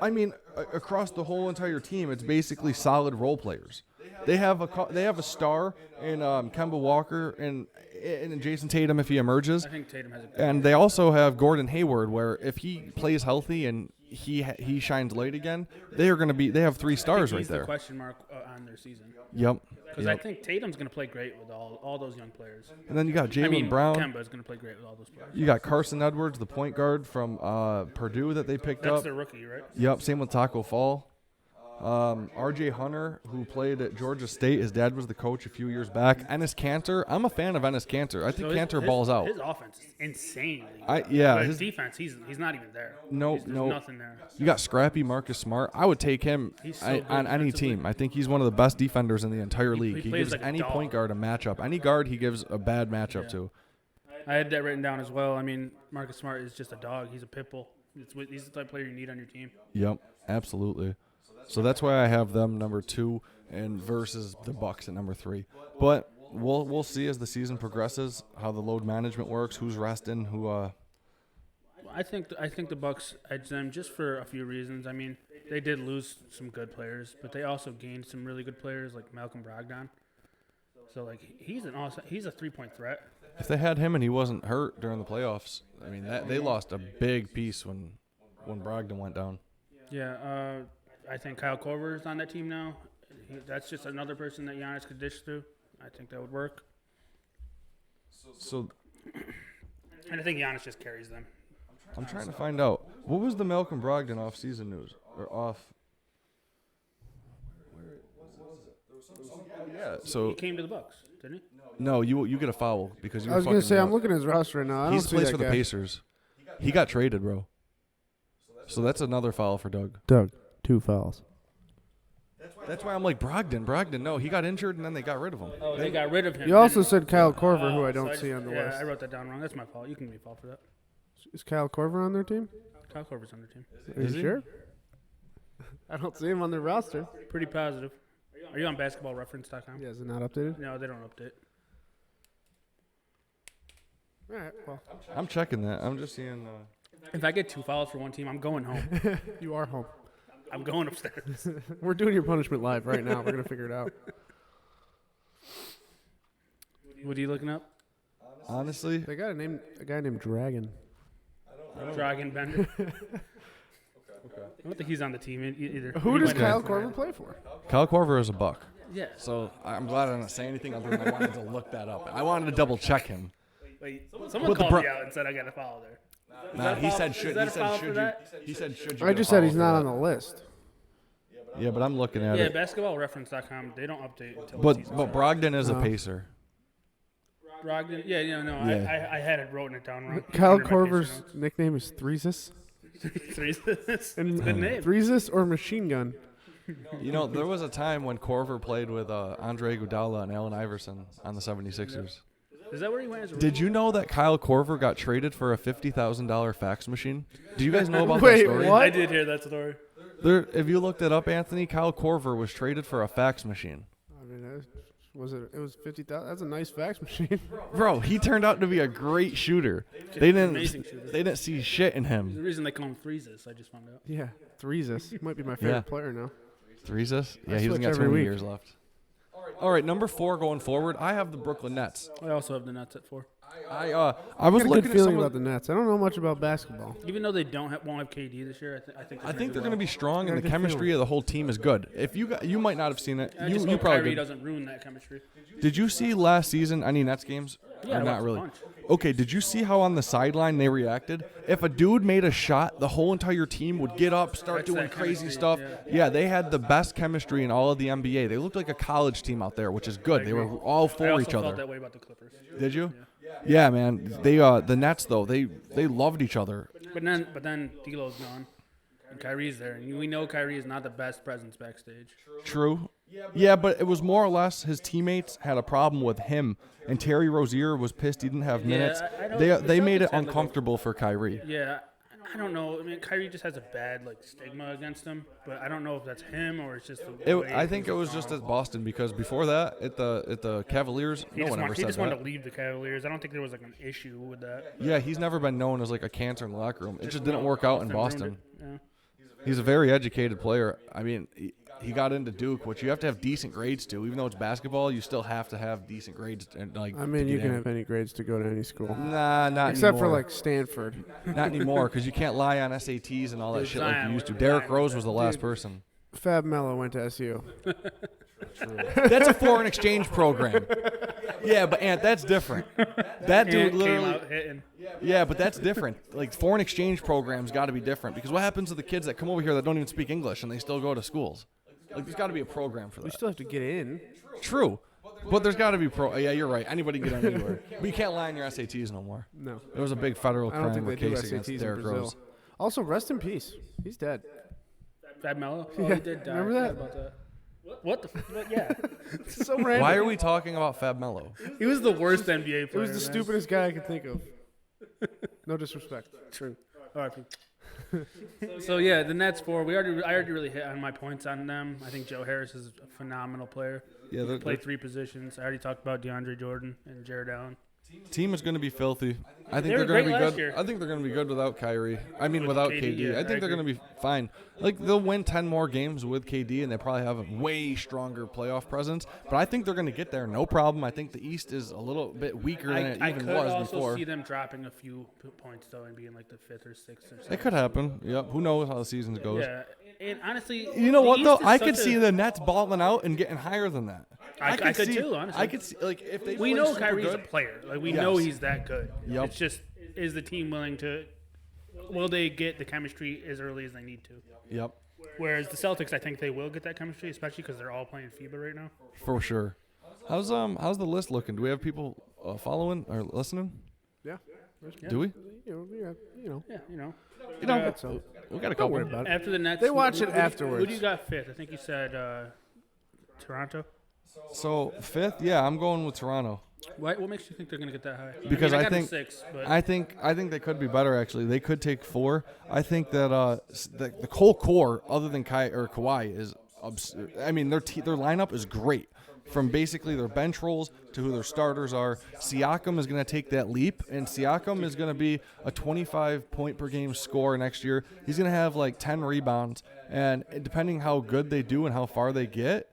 I mean, across the whole entire team, it's basically solid role players. They have a star in Kemba Walker and Jason Tatum if he emerges.
I think Tatum has a good
And they also have Gordon Hayward, where if he plays healthy and he shines late again, they have 3 stars right
he's the
there.
question mark on their season.
Yep.
Because I think Tatum's going to play great with all those young players.
And then you got Jalen
I mean,
Brown.
Kemba's going to play great with all those players.
You got Carson Edwards, the point guard from Purdue that they picked
That's
up.
their rookie, right?
Yep. Same with Taco Fall. R.J. Hunter, who played at Georgia State, his dad was the coach a few years back. Ennis Cantor, I'm a fan of Ennis Cantor. I think
So
Cantor balls out.
His offense is insane.
But
His defense, he's not even there.
No,
There's
no.
nothing there.
You got scrappy Marcus Smart. I would take him
He's so good
on any
defensively.
team. I think he's one of the best defenders in the entire league. He
plays
gives
like a
any
dog.
point guard a matchup. Any guard he gives a bad matchup
Yeah.
to.
I had that written down as well. I mean, Marcus Smart is just a dog. He's a pit bull. He's the type of player you need on your team.
Yep, absolutely. So that's why I have them number 2 and versus the Bucks at number 3. But we'll see as the season progresses how the load management works, who's resting, who
I think the Bucks edge them just for a few reasons. I mean, they did lose some good players, but they also gained some really good players like Malcolm Brogdon. So like he's a 3-point threat.
if they had him and he wasn't hurt during the playoffs, I mean they lost a big piece when Brogdon went down.
Yeah, I think Kyle Korver is on that team now. That's just another person that Giannis could dish to. I think that would work.
So
And I think Giannis just carries them.
I'm trying to find out what was the Malcolm Brogdon off-season news or off. Yeah.
He
So
came to the Bucks, didn't he?
no, you get a foul because you.
I was
going
gonna say I'm looking at his roster right now. I don't
He
see
plays
that
for the
guy.
Pacers. He got traded, bro. So that's another foul for Doug.
Doug, 2 fouls.
That's why I'm like Brogdon. No, he got injured and then they got rid of him.
Oh, they got rid of him.
You also
didn't
said Kyle Korver, who
they?
I don't
So
see on the
yeah,
list.
I wrote that down wrong. That's my fault. You can be fault for that.
Is Kyle Korver on their team?
Kyle Korver's on their team.
Are you
Is he?
sure? I don't see him on their roster.
Pretty positive. Are you on basketballreference.com?
Yeah, is it not updated?
No, they don't update.
All right, well,
I'm checking that. I'm just seeing.
If I get 2 fouls for one team, I'm going home.
you are home.
I'm going upstairs.
We're doing your punishment live right now. We're gonna figure it out.
What are you looking up?
Honestly,
They got a guy named Dragon.
Dragon Bender. I don't think he's on the team either.
Who
He
does
went
Kyle
out.
Korver play for?
Kyle Korver is a Buck.
Yeah.
So I'm glad I didn't say anything other than I wanted to look that up. I wanted to double check him.
Wait, someone
But the
called
Bro-
me out and said I got a foul there. Is
Nah,
that a
he
foul?
said
Is
should.
that
He
a
said
foul
should
for
you.
that?
He said should you.
I
get a
just said
foul
he's
for
not
that?
on the list.
Yeah, but I'm looking at
Yeah,
it.
basketballreference.com, they don't update until the
But
season's
Brogdon is a
Oh.
Pacer.
Brogdon. Yeah, no.
Yeah.
I had it written it down wrong.
Kyle
Under my paper
Korver's
notes.
nickname is Threesis.
It's a
And
good name.
Threesis or Machine Gun.
You know, there was a time when Korver played with Andre Iguodala and Allen Iverson on the 76ers.
Is that where he went as a
Did you know that Kyle Korver got traded for a $50,000 fax machine? Do you guys know about
Wait,
that story?
what?
I did hear that story.
There, if you looked it up, Anthony, Kyle Korver was traded for a fax machine.
I mean, it was 50,000. That's a nice fax machine.
Bro, he turned out to be a great shooter. They
Amazing shooter.
didn't see shit in
The
him.
reason they call him Freezes, I just found out.
Yeah, Threesis might be my favorite
Yeah.
player now.
Threeses?
I
Yeah, he doesn't
switch
got too
every
many
week.
years left. All right, number 4 going forward, I have the Brooklyn Nets.
I also have the Nets at 4.
I was
I got a
looking
good
at
feeling
some
about
of,
the Nets. I don't know much about basketball.
Even though they won't have KD this year,
I think they're going to be strong,
Got
and
a
the
good
chemistry
feeling.
of the whole team is good. If you might not have seen it,
I just
you
hope
probably
Kyrie
did.
doesn't ruin that chemistry.
Did you see last season any Nets games?
Yeah,
Or
I
not
watched a
really.
bunch.
Okay, did you see how on the sideline they reacted? If a dude made a shot, the whole entire team would get up, start
That's
doing
that
crazy
chemistry,
stuff.
yeah.
Yeah, they had the best chemistry in all of the NBA. They looked like a college team out there, which is good. They were all
I
for
also
each
felt
other.
that way about the Clippers.
Did you? Yeah, man. They the Nets though, they loved each other.
But then D'Lo's gone, and Kyrie's there, and we know Kyrie is not the best presence backstage.
True. Yeah, but it was more or less his teammates had a problem with him, and Terry Rozier was pissed he didn't have minutes.
I don't-
They
the
made it
Celtics had, like, a-
uncomfortable for Kyrie.
Yeah, I don't know. I mean, Kyrie just has a bad stigma against him, but I don't know if that's him or it's just the way
I think it was just at Boston because before that, at the Cavaliers,
He
no
just,
one ever
he
said
just
that.
wanted to leave the Cavaliers. I don't think there was an issue with that.
Yeah, he's never been known as like a cancer in the locker room. It just didn't work out in
ruined
Boston.
it. Yeah.
He's a very educated player. I mean, he got into Duke, which you have to have decent grades to. Even though it's basketball, you still have to have decent grades. And
I mean,
to
you
get
can
in.
have any grades to go to any school.
Nah, not
Except for
anymore.
Stanford.
Not anymore, because you can't lie on SATs and all that
Dude,
shit like
Zion
you used to.
was-
Derrick
Zion
Rose
was
was the last person.
Fab Mello went to SU.
That's a foreign exchange program. Yeah, but Ant, that's different. That dude
And came
literally.
out hitting.
Yeah, but that's different. Like foreign exchange programs got to be different because what happens to the kids that come over here that don't even speak English and they still go to schools? Like there's got to be a program for
You
that.
still have to get in.
True, but there's got to be Yeah, you're right. Anybody can get in anywhere. But you can't lie on your SATs no more.
No.
There was a big federal
I don't think
crime
they do
case against
SATs in
Derrick
Brazil.
Rose.
Also, rest in peace. He's dead.
Fab Mello? Oh,
Yeah,
he did die.
remember
I
that?
forgot about that? What the? What? Yeah.
So random.
Why are we talking about Fab Mello?
He was the worst NBA
It
player.
was the
man.
stupidest guy I could think of. No disrespect.
True. R.I.P. So yeah, the Nets 4. I already really hit on my points on them. I think Joe Harris is a phenomenal player.
Yeah,
He played 3 positions. I already talked about DeAndre Jordan and Jared Allen.
team is going to be filthy. I think
They were
they're going to
great
be
last
good.
year.
I think they're going to be good without Kyrie. I mean, without
KD,
KD.
yeah,
I
I
think they're
agree.
going to be fine. Like they'll win 10 more games with KD, and they probably have a way stronger playoff presence. But I think they're going to get there, no problem. I think the East is a little bit weaker than it
I
even
could
was
also
before.
see them dropping a few points though and being like the 5th or 6th or something.
It could happen. Yep. Who knows how the season goes?
Yeah, and honestly,
You know
the
what
East
though?
is
I
such
could
a-
see the Nets balling out and getting higher than that.
I could
see,
too, honestly.
I could see like if they
We
play
know
super
Kyrie's a
good.
player. Like we
Yes.
know he's that good.
Yep.
It's just is the team willing to? Will they get the chemistry as early as they need to?
Yep,
Whereas the Celtics, I think they will get that chemistry, especially because they're all playing FIBA right now.
for sure. How's the list looking? Do we have people following or listening?
Yeah.
Do we?
You know.
Yeah, you know.
You know,
So
we got a
don't
couple.
worry about it.
After the Nets,
They watch it
who do
afterwards.
you got 5th? I think you said Toronto.
So 5th, yeah, I'm going with Toronto.
What makes you think they're going to get that high?
Because
I,
I
got them
think-
6, but
I think they could be better actually. They could take 4. I think that the whole core, other than Kawhi, is I mean their lineup is great. From basically their bench roles to who their starters are. Siakam is going to take that leap, and Siakam is going to be a 25-point-per-game scorer next year. He's going to have like 10 rebounds, and depending how good they do and how far they get,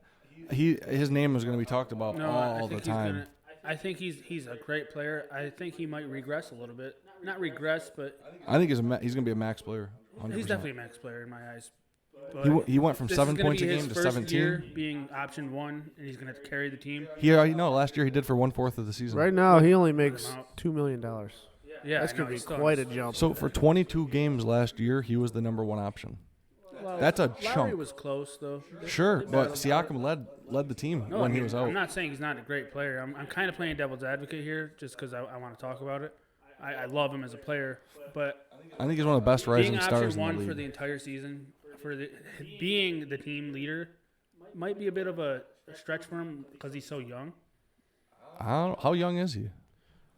his name is going to be talked about
no,
all
I
the
think
time.
I think he's a great player. I think he might regress a little bit. Not regress, but
I think he's going to be a max player. 100%.
he's definitely a max player in my eyes. But
He went from
this
7
is gonna
points a
be his
game to
first
17.
year being option 1, and he's going to carry the team.
Last year he did for 1/4 of the season.
Right now, he only makes
out.
$2 million.
Yeah,
That's
I know,
going to be
he's still-
quite a jump.
So for 22 games last year, he was the number 1 option.
Well,
That's a
Lowry
chunk.
was close though.
Sure, but Siakam led the team
No,
when
I
he
mean,
was out.
I'm not saying he's not a great player. I'm kind of playing devil's advocate here just because I want to talk about it. I love him as a player, but
I think he's one of the best rising
being
stars
option
in
1
the
for
league.
the entire season, being the team leader, might be a bit of a stretch for him because he's so young.
How young is he?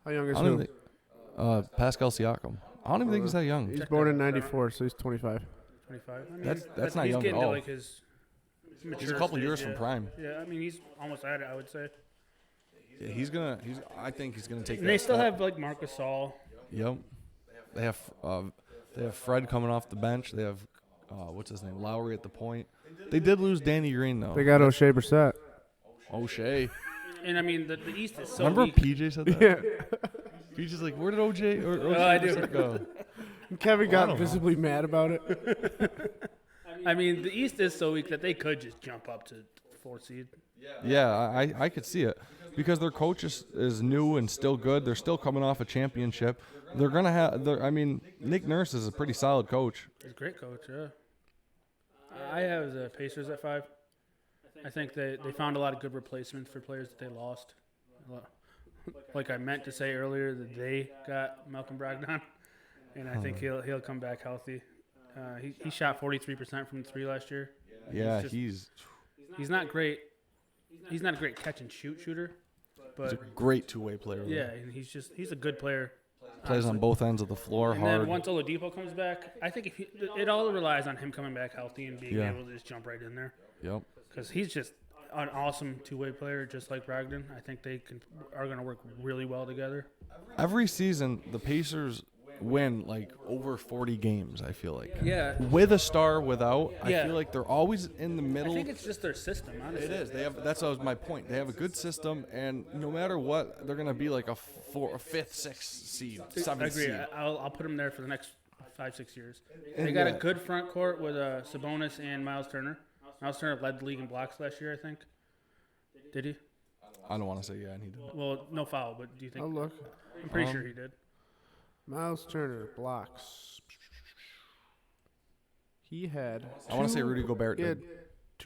How young is
I don't
who?
even think, Pascal Siakam. I don't even think he's that young.
He's born in 94, so he's 25.
25. I mean,
That's not
he's
young at
getting to
all.
like his mature
He's a couple
stage,
years
yeah.
from prime.
Yeah, I mean he's almost at it. I would say.
Yeah, I think he's gonna take
And
that
they still
step.
have like Marcus Gasol.
Yep. They have Fred coming off the bench. They have what's his name, Lowry at the point. They did lose Danny Green though.
They got O'Shea Brissett.
O'Shea.
And I mean, the East is so
Remember
weak.
PJ said that?
Yeah.
PJ's like, where did OJ or
Oh, I
O'Shea
do.
just go?
Kevin
I
got
don't know.
visibly mad about it.
I mean, the East is so weak that they could just jump up to 4th seed.
Yeah, I could see it because their coach is new and still good. They're still coming off a championship. They're gonna have. I mean, Nick Nurse is a pretty solid coach.
He's a great coach, yeah. I have the Pacers at 5. I think they found a lot of good replacements for players that they lost. Like I meant to say earlier, that they got Malcolm Brogdon, and I think he'll come back healthy. He shot 43% from 3 last year.
Yeah,
he's not great. He's not a great catch and shoot shooter,
he's a
but
great two-way player. though.
yeah, and he's a good player.
Plays on
honestly.
both ends of the floor
And
hard.
then once Oladipo comes back, I think it all relies on him coming back healthy and being
Yeah.
able to just jump right in there.
Yep.
Because he's just an awesome two-way player, just like Brogdon. I think they are going to work really well together.
Every season, the Pacers win like over 40 games. I feel like.
Yeah,
With a star, without, I
Yeah.
feel like they're always in the
I
middle.
think it's just their system, honestly.
It is. They have. That's my point. They have a good system, and no matter what, they're gonna be like a 5th, 6th seed,
I
7th
agree.
seed.
I'll put them there for the next 5-6 years.
And
They got
yeah.
a good front court with Sabonis and Miles Turner. Miles Turner led the league in blocks last year, I think. Did he?
I don't want to say yeah, and he did.
Well, no foul, but do you think?
I'll look.
I'm pretty sure he did.
Miles Turner blocks. He had.
I want to say Rudy Gobert
He had
did,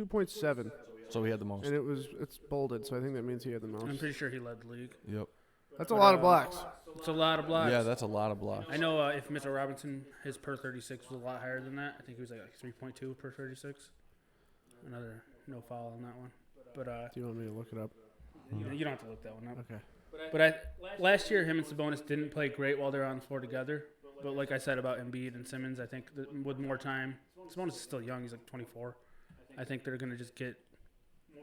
2.7,
so he had the most.
and it's bolded, so I think that means he had the
I'm
most.
pretty sure he led the league.
Yep.
That's a lot of blocks.
It's a lot of blocks.
Yeah, that's a lot of blocks.
I know if Mitchell Robinson, his per 36 was a lot higher than that. I think he was like 3.2 per 36. Another no foul on that one. But
Do you want me to look it up?
you don't have to look that one up.
Okay.
But last year, him and Sabonis didn't play great while they were on the floor together. But like I said about Embiid and Simmons, I think that with more time, Sabonis is still young. He's like 24. I think they're going to just get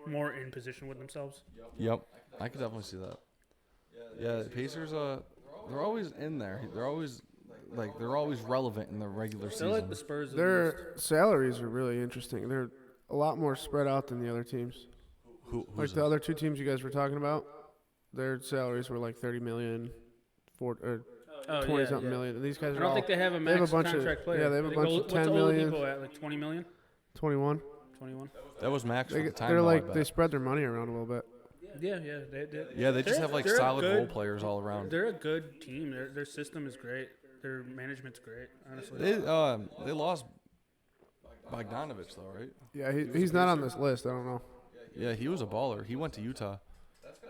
more in position with themselves.
Yep. I could definitely see that. Yeah, the Pacers. They're always in there. They're always relevant in the regular
They're
season.
like the Spurs. Of the
Their salaries are really interesting. They're a lot more spread out than the other teams. Like
Who's
the other two teams you guys were talking about, their salaries were like 30 million, or
Oh,
20
yeah,
something
yeah.
million. And these guys
I
are
don't
all
think they have a
they have a
max
bunch of-
contract player.
yeah, they have a
Like,
bunch of
what's
10 million.
Oladipo at, like 20 million?
21.
21?
that was max for the time.
They're
though, I
like
bet.
they spread their money around a little bit.
Yeah.
Yeah, they just have like
they're a
solid
good-
role players all around.
They're a good team. Their system is great. Their management's great, honestly.
They lost Bogdanovich though, right?
Yeah, he's not on this list. I don't know.
Yeah, he was a baller. He went to Utah.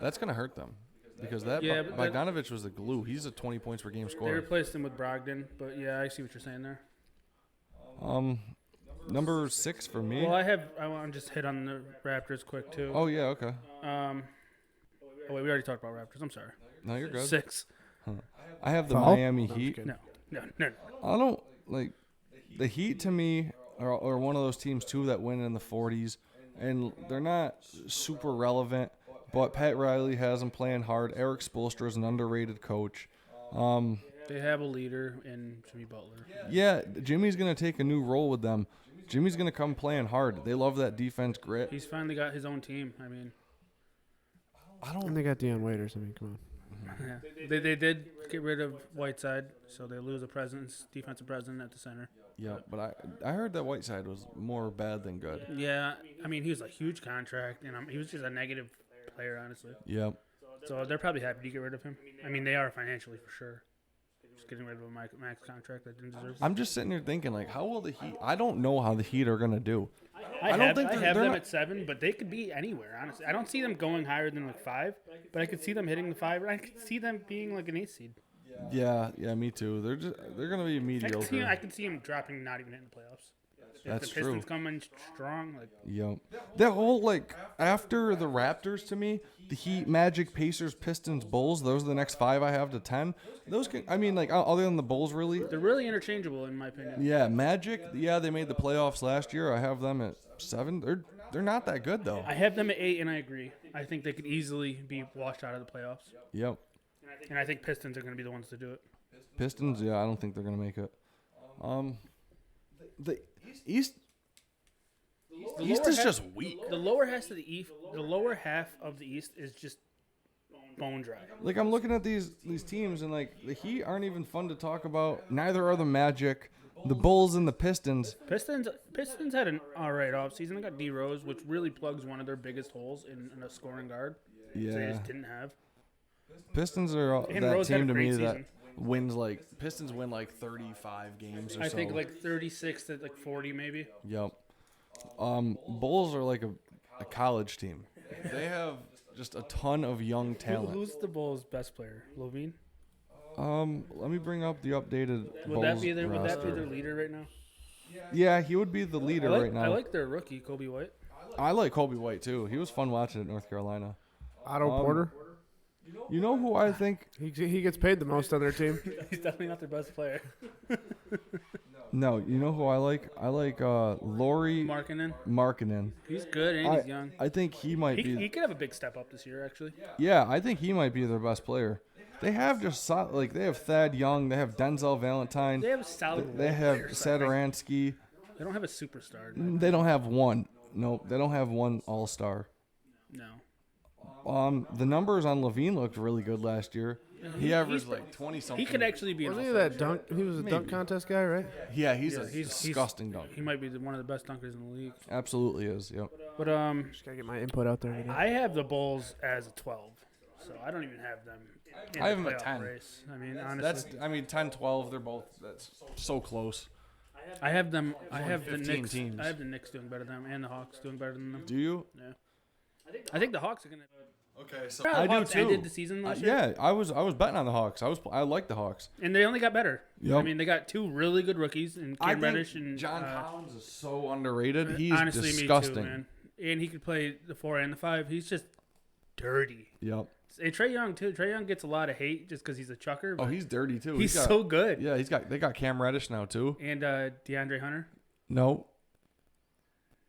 That's gonna hurt them because that
Yeah, but that-
Bogdanovich was the glue. He's a 20 points per game
They
scorer.
replaced him with Brogdon, but yeah, I see what you're saying there.
Number 6 for me.
Well, I want to just hit on the Raptors quick too.
Oh yeah, okay.
Oh wait, we already talked about Raptors. I'm sorry.
No, you're good.
6.
I have the
Foul?
Miami
No, I'm just
Heat.
kidding.
No.
I don't like the Heat. To me, are one of those teams too that win in the 40s, and they're not super relevant. But Pat Riley has them playing hard. Eric Spoelstra is an underrated coach.
They have a leader in Jimmy Butler.
Yeah, Jimmy's gonna take a new role with them. Jimmy's gonna come playing hard. They love that defense grit.
He's finally got his own team. I mean,
And they got Deion Waiters. I mean, come on.
yeah. They did get rid of Whiteside, so they lose a defensive president at the center.
Yeah, but I heard that Whiteside was more bad than good.
Yeah, I mean, he was a huge contract, and he was just a negative player, honestly.
Yeah.
So they're probably happy to get rid of him. I mean, they are financially for sure. Just getting rid of a max contract that didn't deserve.
I'm just sitting here thinking, like, how will the Heat? I don't know how the Heat are gonna do.
I
don't
have,
think
I
they're-
have
they're
them
not-
at 7, but they could be anywhere. Honestly, I don't see them going higher than like 5, but I could see them hitting the 5. And I could see them being like an 8 seed.
Yeah, me too. They're gonna be mediocre.
I could see them dropping, not even hitting the playoffs. If
That's
the Pistons
true.
come in strong, like
Yep. That whole like after the Raptors to me, the Heat, Magic, Pacers, Pistons, Bulls. Those are the next 5 I have to 10. Those can. I mean, like other than the Bulls, really.
they're really interchangeable in my opinion.
Yeah, Magic. Yeah, they made the playoffs last year. I have them at 7. They're not that good though.
I have them at 8, and I agree. I think they could easily be washed out of the playoffs,
Yep.
and I think Pistons are going to be the ones to do it.
Pistons. Yeah, I don't think they're gonna make it. The East. East
lower
is
half-
just weak.
The lower half of the East. The lower half of the East is just bone dry.
Like I'm looking at these teams and like the Heat aren't even fun to talk about. Neither are the Magic, the Bulls, and the Pistons.
Pistons had an alright offseason. They got D Rose, which really plugs one of their biggest holes in a scoring guard. So they
Yeah,
just didn't have.
Pistons are
And
that
Rose had a
team to me
great
that
season.
wins like Pistons win like 35 games or so.
I think like 36 to like 40 maybe.
Yep. Bulls are like a college team. They have just a ton of young talent.
Who's the Bulls' best player? Levine?
Let me bring up the updated
Would
Bulls
that be their
roster.
leader right now?
Yeah, he would be the leader right now.
I like their rookie, Kobe White.
I like Kobe White too. He was fun watching at North Carolina.
Otto Porter.
You know who I think?
He gets paid the most on their team.
He's definitely not their best player.
No, you know who I like? I like Lauri Markkanen.
He's good and he's young.
I think he might be.
He could have a big step up this year, actually.
Yeah, I think he might be their best player. They have they have Thad Young, they have Denzel Valentine,
They have a solid.
they
role
have
players, I think.
Sadaransky.
They don't have a superstar.
They don't have one. Nope, they don't have one All-Star.
No.
The numbers on Levine looked really good last year. He averaged like 20 something.
He could actually be an
Wasn't he
all-star.
that dunk? He was a dunk contest guy, right?
Yeah, he's a
he's-
disgusting dunk.
He might be one of the best dunkers in the league.
Absolutely is. Yep.
But
Just gotta get my input out there. Today.
I have the Bulls as a 12, so I don't even have them. In
I have
the
them at
playoff
10.
Race. I mean, honestly,
10, 12. They're both. That's so close.
I have them. I have the
15
Knicks.
teams.
I have the Knicks doing better than them, and the Hawks doing better than them.
Do you?
Yeah. I think the Hawks are gonna.
Okay, so
The
I do
Hawks
too.
ended the season last year,
Yeah, I was betting on the Hawks. I like the Hawks.
and they only got better.
Yep.
I mean, they got two really good rookies in
I
Cam
think
Reddish and
John Collins is so underrated. He's
honestly,
disgusting.
me too, man. And he could play the 4 and the 5. He's just dirty.
Yep.
And Trae Young too. Trae Young gets a lot of hate just because he's a chucker.
Oh,
But
he's dirty too.
he's
got,
so good.
Yeah, they got Cam Reddish now too.
And DeAndre Hunter.
No.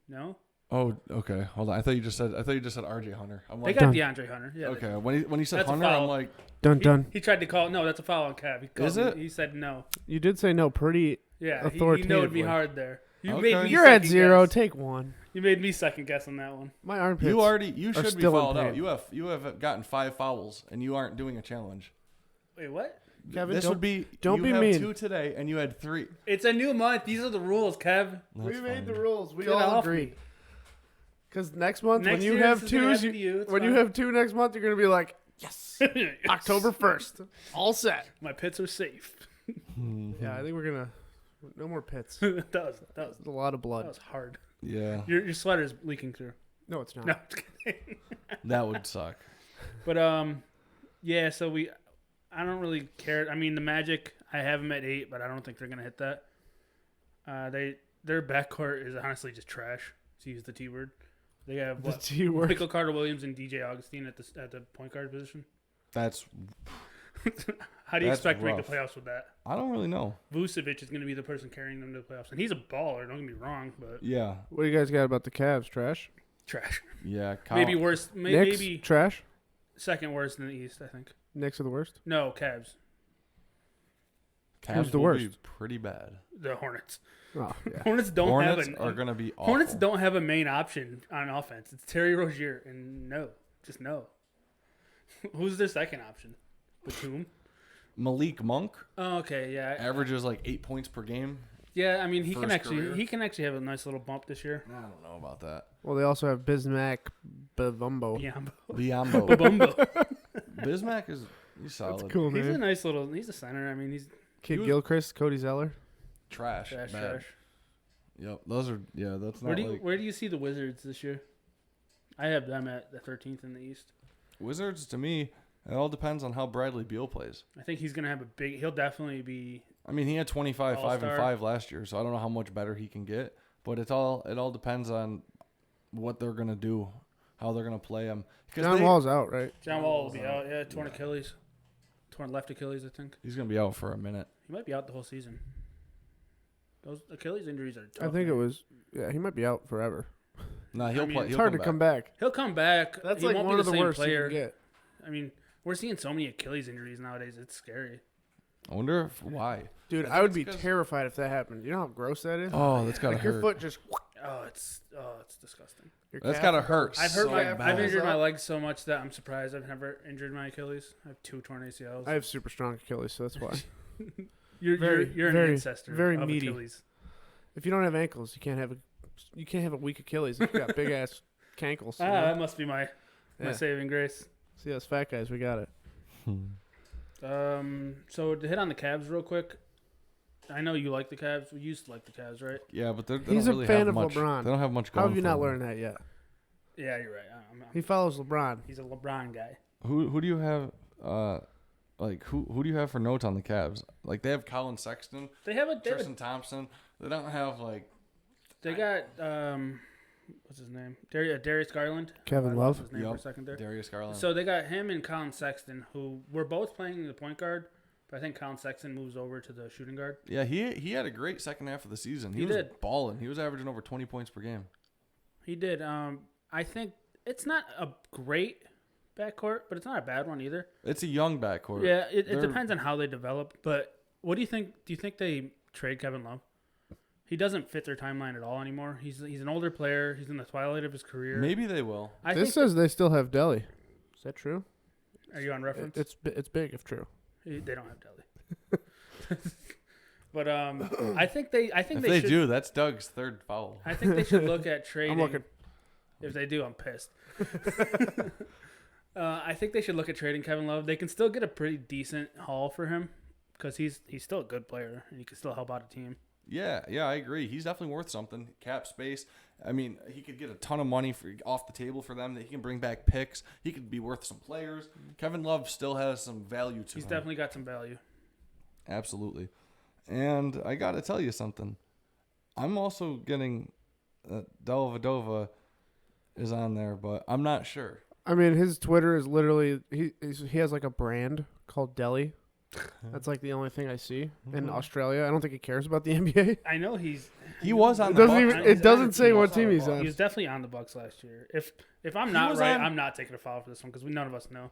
No,
Oh, okay. Hold on. I thought you just said RJ Hunter. I'm
they
like,
got
Done.
DeAndre Hunter. Yeah.
okay. When he said
That's a
Hunter, I'm
foul.
like,
Dun dun.
He tried to call. No, that's a foul on Cav. He called
Is
me-
it?
He said no.
You did say no pretty.
Yeah, he knowed me
Authoritatively.
hard there. You
Okay.
made me
You're at
second
0.
guess.
Take one.
You made me second guess on that one.
My armpits.
you
are
should be
still in
fouled out.
pain.
You have gotten 5 fouls and you aren't doing a challenge.
Wait, what?
Kevin,
This
don't,
would be
don't
you
be
have
mean.
2 today and you had 3.
It's a new month. These are the rules, Kev.
We
That's
made
fine.
the rules. We
Get
all
off
agree.
me.
Because next month,
Next
when you
year,
have
this is gonna
twos,
happen to you. It's
when you
fine.
have 2 next month, you're gonna be like, yes, October 1st, all set.
My pits are safe.
Yeah, I think we're gonna. No more pits.
that was
A lot of
that
blood.
was hard.
Yeah,
Your sweater's leaking through.
No, it's not.
No, I'm just kidding.
that would suck.
But yeah. So I don't really care. I mean, the Magic, I have them at 8, but I don't think they're gonna hit that. Their backcourt is honestly just trash. To use the T word. They have
The
what?
T word.
Michael Carter Williams and DJ Augustine at the point guard position.
That's
How do you
That's
expect to make
rough.
the playoffs with that?
I don't really know.
Vucevic is going to be the person carrying them to the playoffs, and he's a baller. Don't get me wrong, but
Yeah,
What do you guys got about the Cavs? Trash.
trash.
yeah.
Maybe worse.
Knicks.
Maybe
Trash.
second worst in the East. I think.
Knicks are the worst.
No, Cavs.
Cavs
Who's the
will
worst?
Be pretty bad.
The Hornets.
Oh yeah.
Hornets don't
Hornets
have
are gonna be awful.
Hornets don't have a main option on offense. It's Terry Rozier, and just no. Who's their second option? Batum.
Malik Monk
Oh, okay, yeah,
averages like 8 points per game.
yeah. I mean, he
First career.
can actually have a nice little bump this year.
I don't know about that.
Well, they also have Bismack Bavumbo.
Yeah,
Biombo.
Bumbo.
Bismack he's solid.
That's a cool
He's a
name.
nice little. He's a center. I mean, he's
Kid
he was-
Gilchrist, Cody Zeller.
Trash.
trash.
Bad.
Trash.
Yep. Those are that's
Where
not
do
like
you see the Wizards this year? I have them at the 13th in the East.
Wizards to me. It all depends on how Bradley Beal plays.
I think he's gonna have a big. He'll definitely be.
I mean, he had 25, 5
All-star.
and 5 last year, so I don't know how much better he can get. But it all depends on what they're gonna do, how they're gonna play him.
John Wall's out, right?
John Wall will be out. Yeah, torn Achilles, torn left Achilles. I think
He's gonna be out for a minute.
he might be out the whole season. Those Achilles injuries are tough.
I think
man.
it was. Yeah, he might be out forever.
Nah, he'll
mean,
play.
it's
It's
He'll
hard to
back.
come back.
He'll come back.
That's
he
like
won't
one
be
of the
same
worst
player.
you can get.
I mean, we're seeing so many Achilles injuries nowadays. It's scary.
I wonder why.
Dude,
I
I
think
would
it's
be
'cause-
terrified if that happened. You know how gross that is?
Oh, that's gotta
Like your
hurt.
foot just
it's disgusting.
Your
That's
calf-
gotta hurt.
I've hurt
so
I've
bad.
injured my legs so much that I'm surprised I've never injured my Achilles. I have 2 torn ACLs.
I have super strong Achilles, so that's why.
You're
very,
an ancestor
very
of
meaty.
Achilles.
If you don't have ankles, you can't have a weak Achilles if you got big ass cankles. You know?
That must be my
Yeah.
saving grace.
See us fat guys, we got it.
So to hit on the Cavs real quick, I know you like the Cavs. We used to like the Cavs, right?
Yeah, but they
He's
don't
a
really
fan
have
of
much.
LeBron.
They don't have much going.
How have you
for
not
them.
learned that yet?
Yeah, you're right.
He follows LeBron.
He's a LeBron guy.
Who do you have? Like who do you have for notes on the Cavs? Like they have Colin Sexton,
They have
Tristan Thompson. They don't have like
they got what's his name? Darius Garland.
Kevin
I
Love.
lost his name for
Yup.
a second there.
Darius Garland.
So they got him and Colin Sexton, who were both playing the point guard, but I think Colin Sexton moves over to the shooting guard.
yeah, he had a great second half of the season.
He
was
did.
balling. He was averaging over 20 points per game.
He did. I think it's not a great backcourt, but it's not a bad one either.
It's a young backcourt.
Yeah, it
They're-
depends on how they develop. But what do you think? Do you think they trade Kevin Love? He doesn't fit their timeline at all anymore. He's an older player. He's in the twilight of his career.
Maybe they will.
I
This
think.
says they still have Delhi. Is that true?
Are you on reference?
It's big if true.
They don't have Delhi. But I think they
If
should.
they do, that's Doug's third foul.
I think they should look at trading.
I'm looking.
If they do, I'm pissed. I think they should look at trading Kevin Love. They can still get a pretty decent haul for him because he's still a good player and he can still help out a team.
Yeah, I agree. He's definitely worth something. Cap space. I mean, he could get a ton of money off the table for them. That he can bring back picks. He could be worth some players. Kevin Love still has some value to
He's
him.
definitely got some value.
Absolutely. And I got to tell you something. I'm also getting Dellavedova is on there, but I'm not sure.
I mean, his Twitter is literally he has like a brand called Delhi. That's like the only thing I see in Australia. I don't think he cares about the NBA.
I know
He was on
It
the
doesn't
Bucks.
even.
He's
It doesn't
on-
say
he
what
was
team he's
He
on.
was definitely on the Bucks last year. If I'm
He
not
was
right,
on-
I'm not taking a foul for this one because none of us know.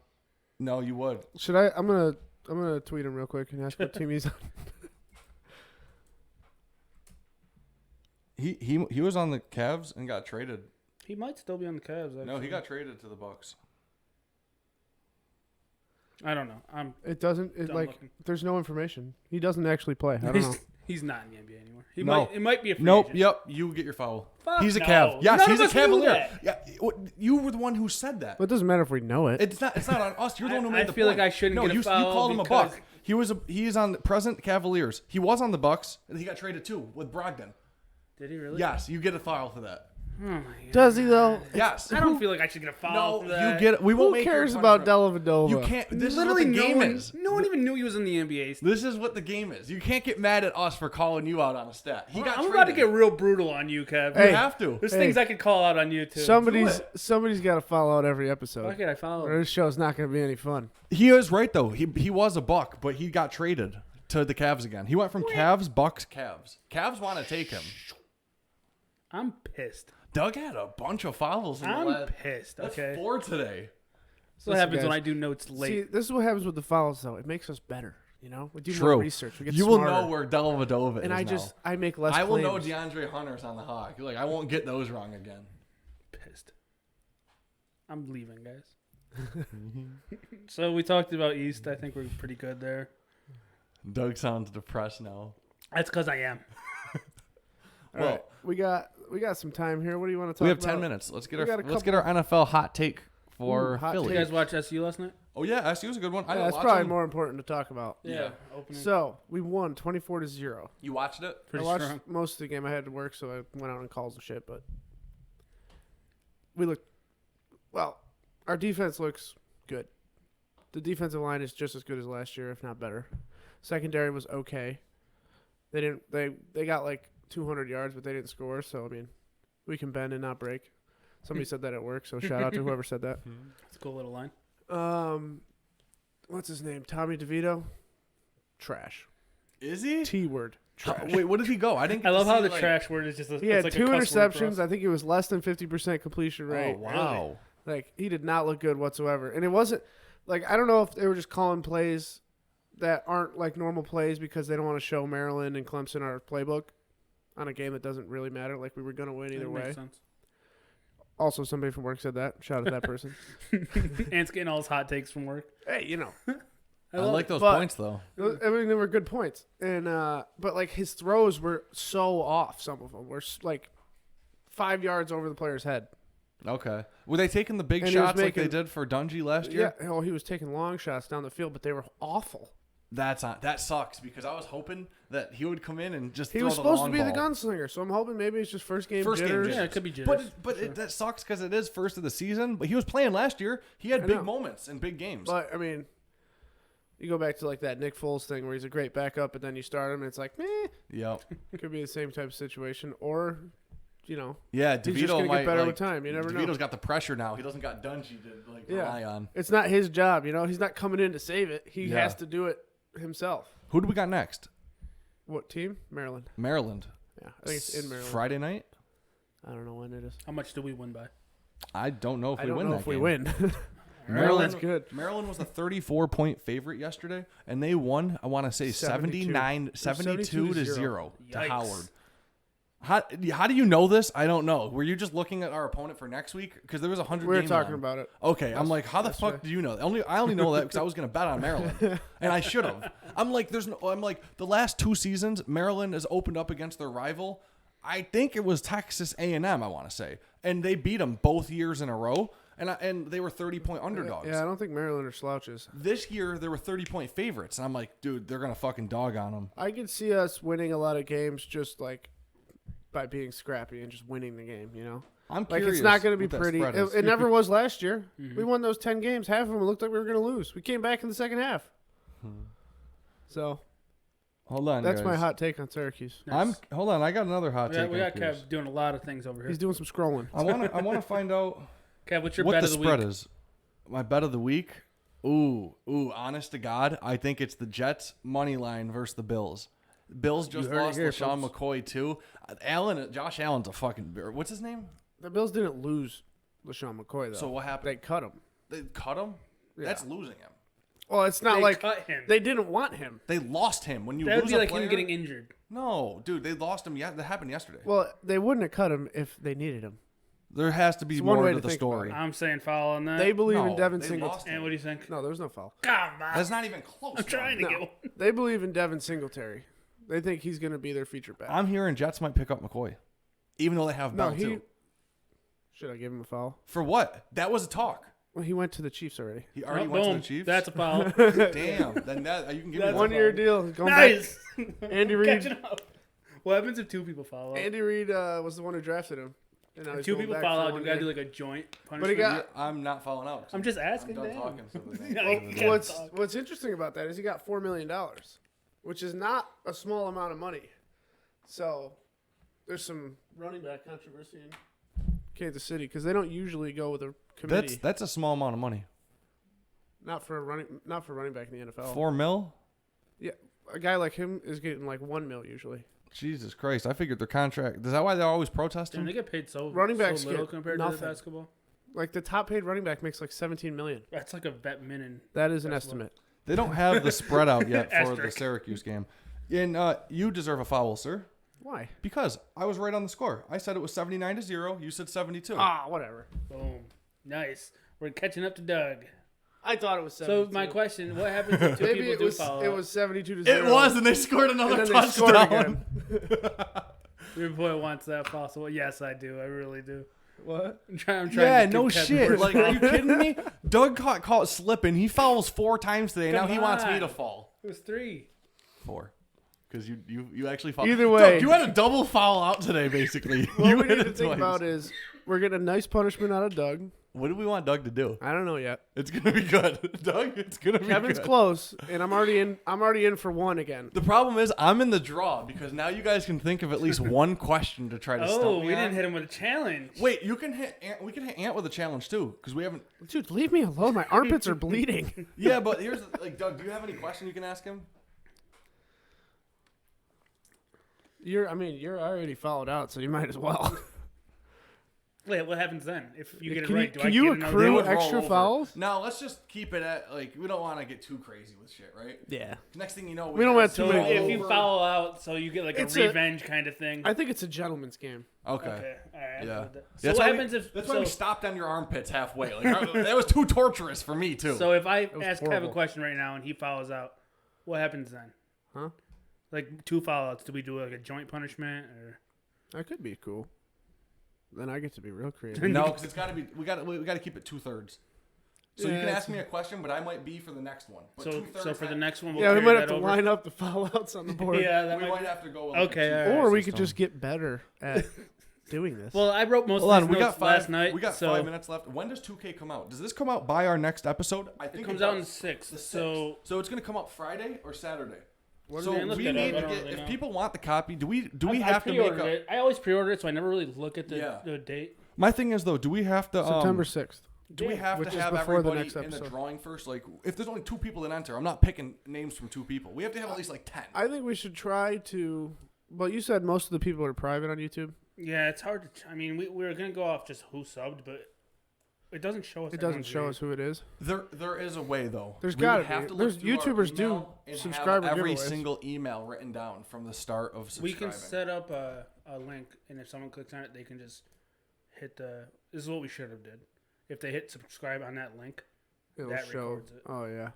No, you would.
Should I? I'm gonna tweet him real quick and ask what team he's on.
He was on the Cavs and got traded.
He might still be on the Cavs. Actually.
No, he got traded to the Bucks.
I don't know. I'm
It doesn't. It
done
like
looking.
there's no information. He doesn't actually play. I don't know.
He's not in the NBA anymore.
No.
It might be a free
Nope.
agent.
Yep. You get your foul.
Fuck
He's a
no.
Cav. Yes,
None
he's
of
a
us knew
Cavalier.
that.
Yeah. You were the one who said that.
But it doesn't matter if we know it.
It's not on us. You're the one who
I
made the
feel
point.
like I shouldn't
no,
get a
you
foul
called him a
because-
buck. He is on the present Cavaliers. He was on the Bucks and he got traded too with Brogdon.
Did he really?
Yes, you get a foul for that.
Oh my god.
Does he though?
Yes.
I don't feel like I should get a foul.
No,
for that.
you get it. We won't
Who
make your
cares about
punishment.
Dellavedova?
You can't. This
Literally,
is what the game
no one,
is.
no one even knew he was in the NBA.
This is what the game is. You can't get mad at us for calling you out on a stat. He got
I'm
traded.
about to get real brutal on you, Kev.
You
Hey.
have to.
There's
Hey.
things I could call out on you too.
Somebody's got to follow out every episode.
Fuck it, I followed.
Or this show's not going to be any fun.
He is right though. He was a Buck, but he got traded to the Cavs again. He went from Cavs, Bucks, Cavs. Cavs want to take him.
I'm pissed.
Doug had a bunch of fouls in the
I'm
last.
pissed.
That's
Okay.
4 today.
So what
Listen,
happens when
guys.
I do notes late?
See, this is what happens with the fouls, though. It makes us better. You know, we do
True.
more research. We get
You
smarter.
will know where Dellavedova
And
is
I
now.
just I make less.
I will know
claims.
DeAndre Hunter's on the Hawk. Like I won't get those wrong again.
Pissed. I'm leaving, guys. So we talked about East. I think we're pretty good there.
Doug sounds depressed now.
That's because I am.
All right, we got some time here. What do you want to talk
We have
about?
10 minutes. Let's get
We got a
our NFL hot take for
Ooh, hot
Philly.
You guys watch SU last night?
Oh yeah, SU was a good one. I
Yeah,
didn't
that's
watch
probably
them.
more important to talk about.
Yeah.
Opening.
So we won 24-0.
You watched it?
pretty
I watched
strong.
most of the game. I had to work, so I went out on calls and shit. But we looked well. Our defense looks good. The defensive line is just as good as last year, if not better. Secondary was okay. They didn't. They got like 200 yards, but they didn't score. So I mean, we can bend and not break. Somebody said that at work, so shout out to whoever said that.
It's a cool little line.
What's his name? Tommy DeVito. Trash.
Is he?
T word. Trash.
Wait, what did he go? I didn't. Get
I
to
love how
see,
the
like-
trash word is just a,
He
it's
had
like a
2
cuss word for
interceptions.
us.
I think it was less than 50% completion rate.
Oh wow.
Like, he did not look good whatsoever. And it wasn't, like, I don't know if they were just calling plays that aren't, like, normal plays because they don't want to show Maryland and Clemson our playbook. on a game that doesn't really matter. Like we were gonna win either
That
way.
makes sense.
Also, somebody from work said that. Shout out that person.
Ant's getting all his hot takes from work.
Hey, you know,
I like those
But-
points though.
I mean they were good points, and but like his throws were so off. Some of them were like 5 yards over the player's head.
Okay. Were they taking the big
And he was
shots like they
making-
did for Dungy last year?
Yeah, oh, he was taking long shots down the field, but they were awful.
That sucks because I was hoping that he would come in and just
He
throw
was
the
supposed to
long
be the
ball.
gunslinger, so I'm hoping maybe it's just first game
First game
jitters.
jitters.
Yeah, it could be jitters.
But that sucks because it is first of the season. But he was playing last year. He had
I
big
know.
moments and big games.
But I mean, you go back to like that Nick Foles thing where he's a great backup, but then you start him and it's like, meh.
Yep.
It could be the same type of situation, or you know,
Yeah,
he's just
DeVito
gonna
might
get better
like,
with time. You never know.
DeVito's got the pressure now. He doesn't got Dungy to like rely on.
It's not his job, you know. He's not coming in to save it. He
Yeah.
has to do it himself.
Who do we got next?
What team? Maryland.
Maryland.
Yeah, I think it's in Maryland.
Friday night.
I don't know when it is.
How much do we win by?
I don't know if
I
we
don't
win
know
that
if we
game.
win.
Maryland's
good.
Maryland was a 34-point favorite yesterday, and they won, I want to say
72.
72 to 0 to
Yikes.
Howard. How do you know this? I don't know. Were you just looking at our opponent for next week? Because there was 100
We were
game
talking
line.
about it.
Okay, I'm like, how the fuck
right.
do you know that? I only know that because I was going to bet on Maryland, and I should have. I'm like, the last 2 seasons, Maryland has opened up against their rival. I think it was Texas A&M, I want to say, and they beat them both years in a row, and they were 30-point underdogs.
Yeah, I don't think Maryland are slouches.
This year, there were 30-point favorites, and I'm like, dude, they're going to fucking dog on them.
I could see us winning a lot of games just like by being scrappy and just winning the game, you know?
I'm
Like,
curious
it's not going to be
what that
pretty.
spread
It,
is.
it never was last year. We won those 10 games. Half of them looked like we were going to lose. We came back in the second half. So,
Hold on,
that's
guys.
my hot take on Syracuse.
Hold on, I got another hot take.
We got
on Pierce.
Kev doing a lot of things over here.
He's doing some scrolling.
I want to find out
Kev, what's your
what
bet
the
of the
spread
week?
is. My bet of the week. Ooh, honest to God, I think it's the Jets money line versus the Bills. Bills just
heard it
lost
here,
LaShawn
folks.
McCoy too. Josh Allen's a fucking. What's his name?
The Bills didn't lose LaShawn McCoy, though.
So what happened?
They cut him.
They cut him.
Yeah.
That's losing him.
Well, it's not
They
like
cut him.
they didn't want him.
They lost him when you
That would
lose
be
a
like
player.
him getting injured.
No, dude, they lost him. Yeah, that happened yesterday.
Well, they wouldn't have cut him if they needed him.
There has to be
It's one
more
way
to
to
the
think about
story.
it.
I'm saying foul on that.
They believe in
No,
Devin
they
Singletary.
lost
and what do you think?
No, there's no foul.
Come on.
That's not even close.
I'm trying to
No.
get one.
They believe in Devin Singletary. They think he's going to be their feature back.
I'm hearing Jets might pick up McCoy, even though they have
No,
Bell too.
Should I give him a foul?
For what? That was a talk.
Well, he went to the Chiefs already.
He already
Oh,
went to
boom.
the Chiefs.
That's a foul.
Damn. Then that you can give me
That's
that.
1 year deal. Going
Nice.
back. Andy Reid.
Catching up. What happens if 2 people foul out?
Andy Reid was the one who drafted him. And now
If
he's
2
going
people
back
foul
for
out,
one
you gotta
year.
do like a joint punishment.
But he got.
I'm not following out.
I'm just
I'm
asking.
done
damn.
talking. So
Yeah, you gotta
What's
talk.
What's interesting about that is he got $4 million, which is not a small amount of money. So there's some running back controversy in Kansas City because they don't usually go with a committee.
that's a small amount of money.
Not for running back in the NFL.
$4 million?
Yeah, a guy like him is getting like $1 million usually.
Jesus Christ! I figured their contract. Is that why they're always protesting?
Damn, they get paid so
Running backs
so little
get
compared
nothing.
to the basketball.
Like the top paid running back makes like $17 million.
That's like a vet min.
That is an
That's
estimate.
They don't have the spread out yet for the
Asterisk.
Syracuse game. And you deserve a foul, sir,
Why?
because I was right on the score. I said it was 79-0. You said 72.
Ah, whatever.
Boom. Nice. We're catching up to Doug.
I thought it was
So
72.
my question: what happens if 2
Maybe
people
it
do
was
foul
it
out?
was 72 to
It
0.
was, and they scored another
and then they scored
touchdown.
again.
Your boy wants that possible. Yes, I do. I really do.
What?
I'm trying
Yeah,
to
no
give Kev
shit.
worse
Like, are you
foul.
kidding me? Doug caught slipping. He fouls 4 times today. Now
Come
he wants me
on.
to fall.
It was 3.
4. Because you actually fouled.
Either way.
Doug, you had a double foul out today, basically.
What
you
we
hit
need to
it
think
twice.
about is we're getting a nice punishment out of Doug.
What do we want Doug to do?
I don't know yet.
It's gonna be good, Doug. It's gonna be
Kevin's
good.
close, and I'm already in for one again.
The problem is I'm in the draw because now you guys can think of at least one question to try to
Oh,
stump me
we
on.
didn't hit him with a challenge.
Wait, you can hit. We can hit Ant with a challenge too because we haven't.
Dude, leave me alone. My armpits are bleeding.
Yeah, but here's like Doug. Do you have any question you can ask him?
You're already followed out, so you might as well.
Wait, what happens then if you get it
Can
right? Do
can
I
you
get another
accrue
They
one?
would roll
extra
over.
fouls?
No, let's just keep it at we don't want to get too crazy with shit, right?
Yeah.
Next thing you know,
We don't want too
So
many
if you
over.
foul out, so you get like
It's
a
a-
revenge kind of thing.
I think it's a gentleman's game.
Okay.
Okay. All right. I'm
Yeah.
good with that. So
That's
what
why
happens if
that's
so,
why we stopped on your armpits halfway. Like that was too torturous for me too.
so if I
was
ask Kev a
horrible.
question right now and he fouls out, what happens then?
Huh?
Like 2 foul outs, do we do like a joint punishment or?
That could be cool. Then I get to be real creative.
no, because it's got to be we got to keep it 2/3. So
Yeah,
you can
it's-
ask me a question, but I might be for the next one. But
So
2/3
for the next one, we'll
Yeah, we
carry
might
that
have to
over.
line up the foul outs on the board.
Yeah, that
we
might.
might have to go. With
Okay,
like a
all right.
Or we could
system.
just get better at doing this.
Well, I wrote most
Hold
of
on,
these
we got
notes
5
last night.
We got
so
5 minutes left. When does 2K come out? Does this come out by our next episode? I
It
think
comes
it
out on the
does.
6th.
The
So
6th. So it's gonna come out Friday or Saturday.
What
So
is it? Look
we
that up.
need
I
to
don't
get.
really
If
know.
people want the copy, do we
I
have to make
pre-ordered
a?
it. I always pre-order it, so I never really look at the,
Yeah.
the date.
My thing is though, do we have to?
September 6th.
Do we
Yeah,
have
which
to
is
have
before the
everybody
next
in the
episode.
drawing first? Like, if there's only 2 people that enter, I'm not picking names from 2 people. We have to have at least like 10.
I think we should try to. Well, you said most of the people are private on YouTube.
Yeah, it's hard to. I mean, we were gonna go off just who subbed, but it doesn't show us.
It doesn't
everyone's
show
name.
us who it is.
There is a way though.
There's
We
gotta
would have
be.
to
There's-
look through our
YouTubers do
email and have
subscriber
every
giveaways.
single email written down from the start of
We
subscribing.
can set up a link, and if someone clicks on it, they can just hit the. This is what we should have did. If they hit subscribe on that link,
It'll
That
show.
records it.
Oh yeah.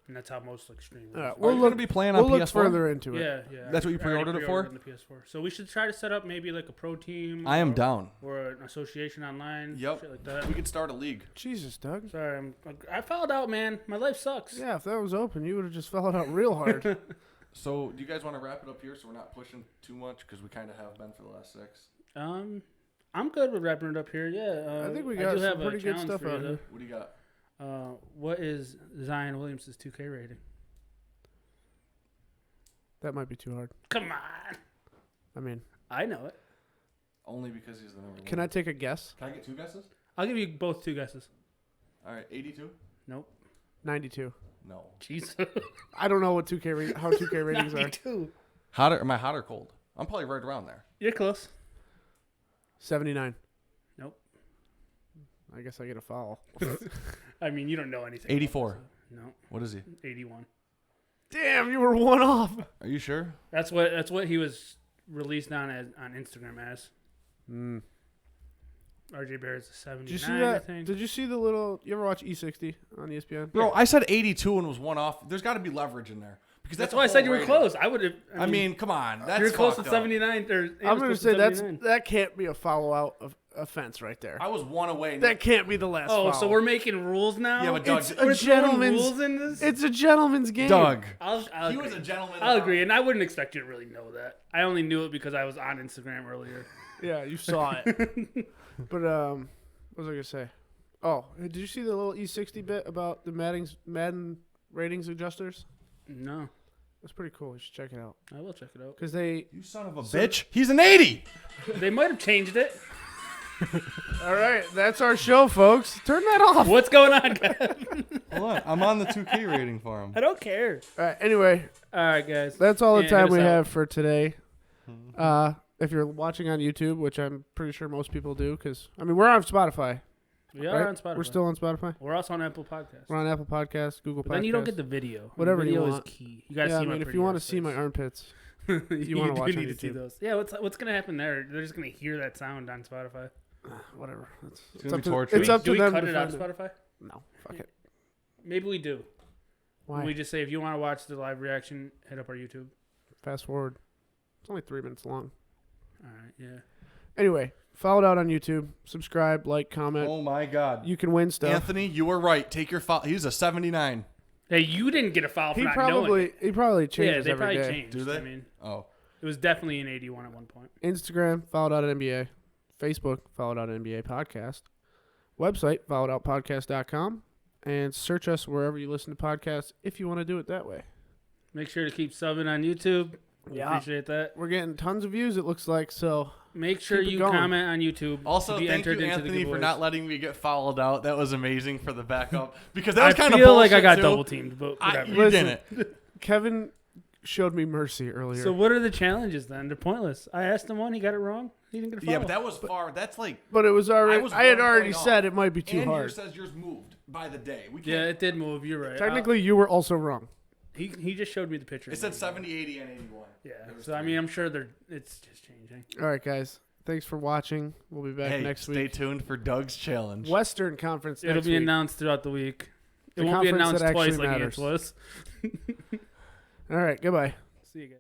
and that's how most like stream.
All right,
works.
Are you
look.
gonna be playing
We'll
on
look
PS4?
further into it.
Yeah, yeah.
That's what you
I already
pre-ordered it for?
on the PS4. So we should try to set up maybe like a pro team.
I am
or,
down.
Or an association online.
Yep.
Shit like that.
We could start a league.
Jesus, Doug.
Sorry, I fouled out, man. My life sucks.
Yeah, if that was open, you would have just fell out real hard.
So, do you guys want to wrap it up here so we're not pushing too much because we kind of have been for the last 6?
I'm good with wrapping it up here. Yeah.
I think we
do
got some
have a
pretty good
challenge
stuff
for you,
out here.
What do you got?
though. What is Zion Williams' 2K rating?
That might be too hard.
Come on.
I mean,
I know it.
Only because he's the number 1.
can I take a guess?
Can I get 2 guesses?
I'll give you both 2 guesses.
All right, 82.
Nope.
92.
No.
Jesus.
I don't know what 2K how 2K ratings are.
92.
Hotter? Am I hot or cold? I'm probably right around there.
You're close.
79.
Nope.
I guess I get a foul.
I mean, you don't know anything.
84.
about this. No.
What is he?
81.
Damn, you were one off.
Are you sure?
That's what he was released on Instagram as.
Mm.
RJ Barrett's a 79,
Did you see
I
that?
think.
Did you see the little? You ever watch E60 on ESPN?
Bro, I said 82 and was 1 off. There's got to be leverage in there because
That's
a
why I said
whole
you were
rating.
close. I would have.
I mean, come on. That's
you're close to
fucked up.
79.
I'm gonna say that can't be a follow out of offense right there.
I was 1 away.
That can't be the last.
Oh,
foul.
so we're making rules now?
Yeah, but Doug,
It's
We're
a
throwing
gentleman's.
rules in this?
It's a gentleman's game.
Doug.
I'll
He
agree.
was a gentleman.
I'll agree, and I wouldn't expect you to really know that. I only knew it because I was on Instagram earlier.
Yeah, you saw it. But what was I gonna say? Oh, did you see the little E60 bit about the Madden ratings adjusters?
No,
That's pretty cool. You should check it out.
I will check it out.
Cause they.
You son of a bitch. He's an 80.
They might have changed it.
All right, that's our show, folks. Turn that off.
What's going on, guys?
Hold on. I'm on the 2K rating for him.
I don't care.
All right. Anyway,
All right, guys.
that's all the
Yeah,
time
hit us
we
out.
have for today. If you're watching on YouTube, which I'm pretty sure most people do, because I mean we're on Spotify.
We are
right?
on Spotify.
We're still on Spotify.
We're also on Apple Podcasts.
We're on Apple Podcasts, Google Podcasts.
But then you don't get the video.
Whatever you
video
want.
is key. You gotta
Yeah,
see
I
my
mean, if
pretty
you want to
ass
see my
face.
armpits,
you
wanna
do
watch on
need to see
YouTube.
those. Yeah, what's gonna happen there? They're just gonna hear that sound on Spotify.
whatever. It's
gonna
up
be
to,
torture.
it's up
do
to
we
them
cut
to
it out
find
of
it.
Spotify?
No, fuck it.
Maybe we do.
Why?
We just say if you want to watch the live reaction, hit up our YouTube.
Fast forward. It's only 3 minutes long.
All right, yeah.
Anyway, follow it out on YouTube. Subscribe, like, comment.
Oh my God.
You can win stuff.
Anthony, you were right. Take your foul. He's a 79.
Hey, you didn't get a foul for
He
not knowing.
probably
Yeah,
changes
they
every
probably
day.
changed.
Do they?
I mean,
Oh.
it was definitely an 81 at one point.
Instagram, followed out at NBA. Facebook, followed out at NBA Podcast. Website, followed-out-podcast.com. And search us wherever you listen to podcasts if you want to do it that way.
Make sure to keep subbing on YouTube. We
Yeah.
appreciate that.
We're getting tons of views, it looks like, so
Make sure
Keep it
you
going.
comment on YouTube.
Also,
to be
thank you,
entered into the
Anthony, for
giveaways.
not letting me get fouled out. That was amazing for the backup because that was
I
kind of
feel like I got
too.
double teamed, but whatever.
You
Listen.
didn't.
Kevin showed me mercy earlier.
So what are the challenges then? They're pointless. I asked him one. He got it wrong. He didn't get a foul.
Yeah, but that was far. That's like.
But it was already. I had
1
already
point
said
off.
it might be too
and
hard.
yours says yours moved by the day. We can't.
Yeah, it did move. You're right.
Technically, you were also wrong.
He just showed me the picture.
It said 70, 80, and 81.
Yeah. So I mean, I'm sure it's just changing.
All right, guys. Thanks for watching. We'll be back next
Stay
week.
tuned for Doug's challenge.
Western Conference.
It'll
next
be
week.
announced throughout the week. It
The
won't be
conference
announced
that
twice
actually
like
matters.
Ants was.
All right. Goodbye.
See you guys.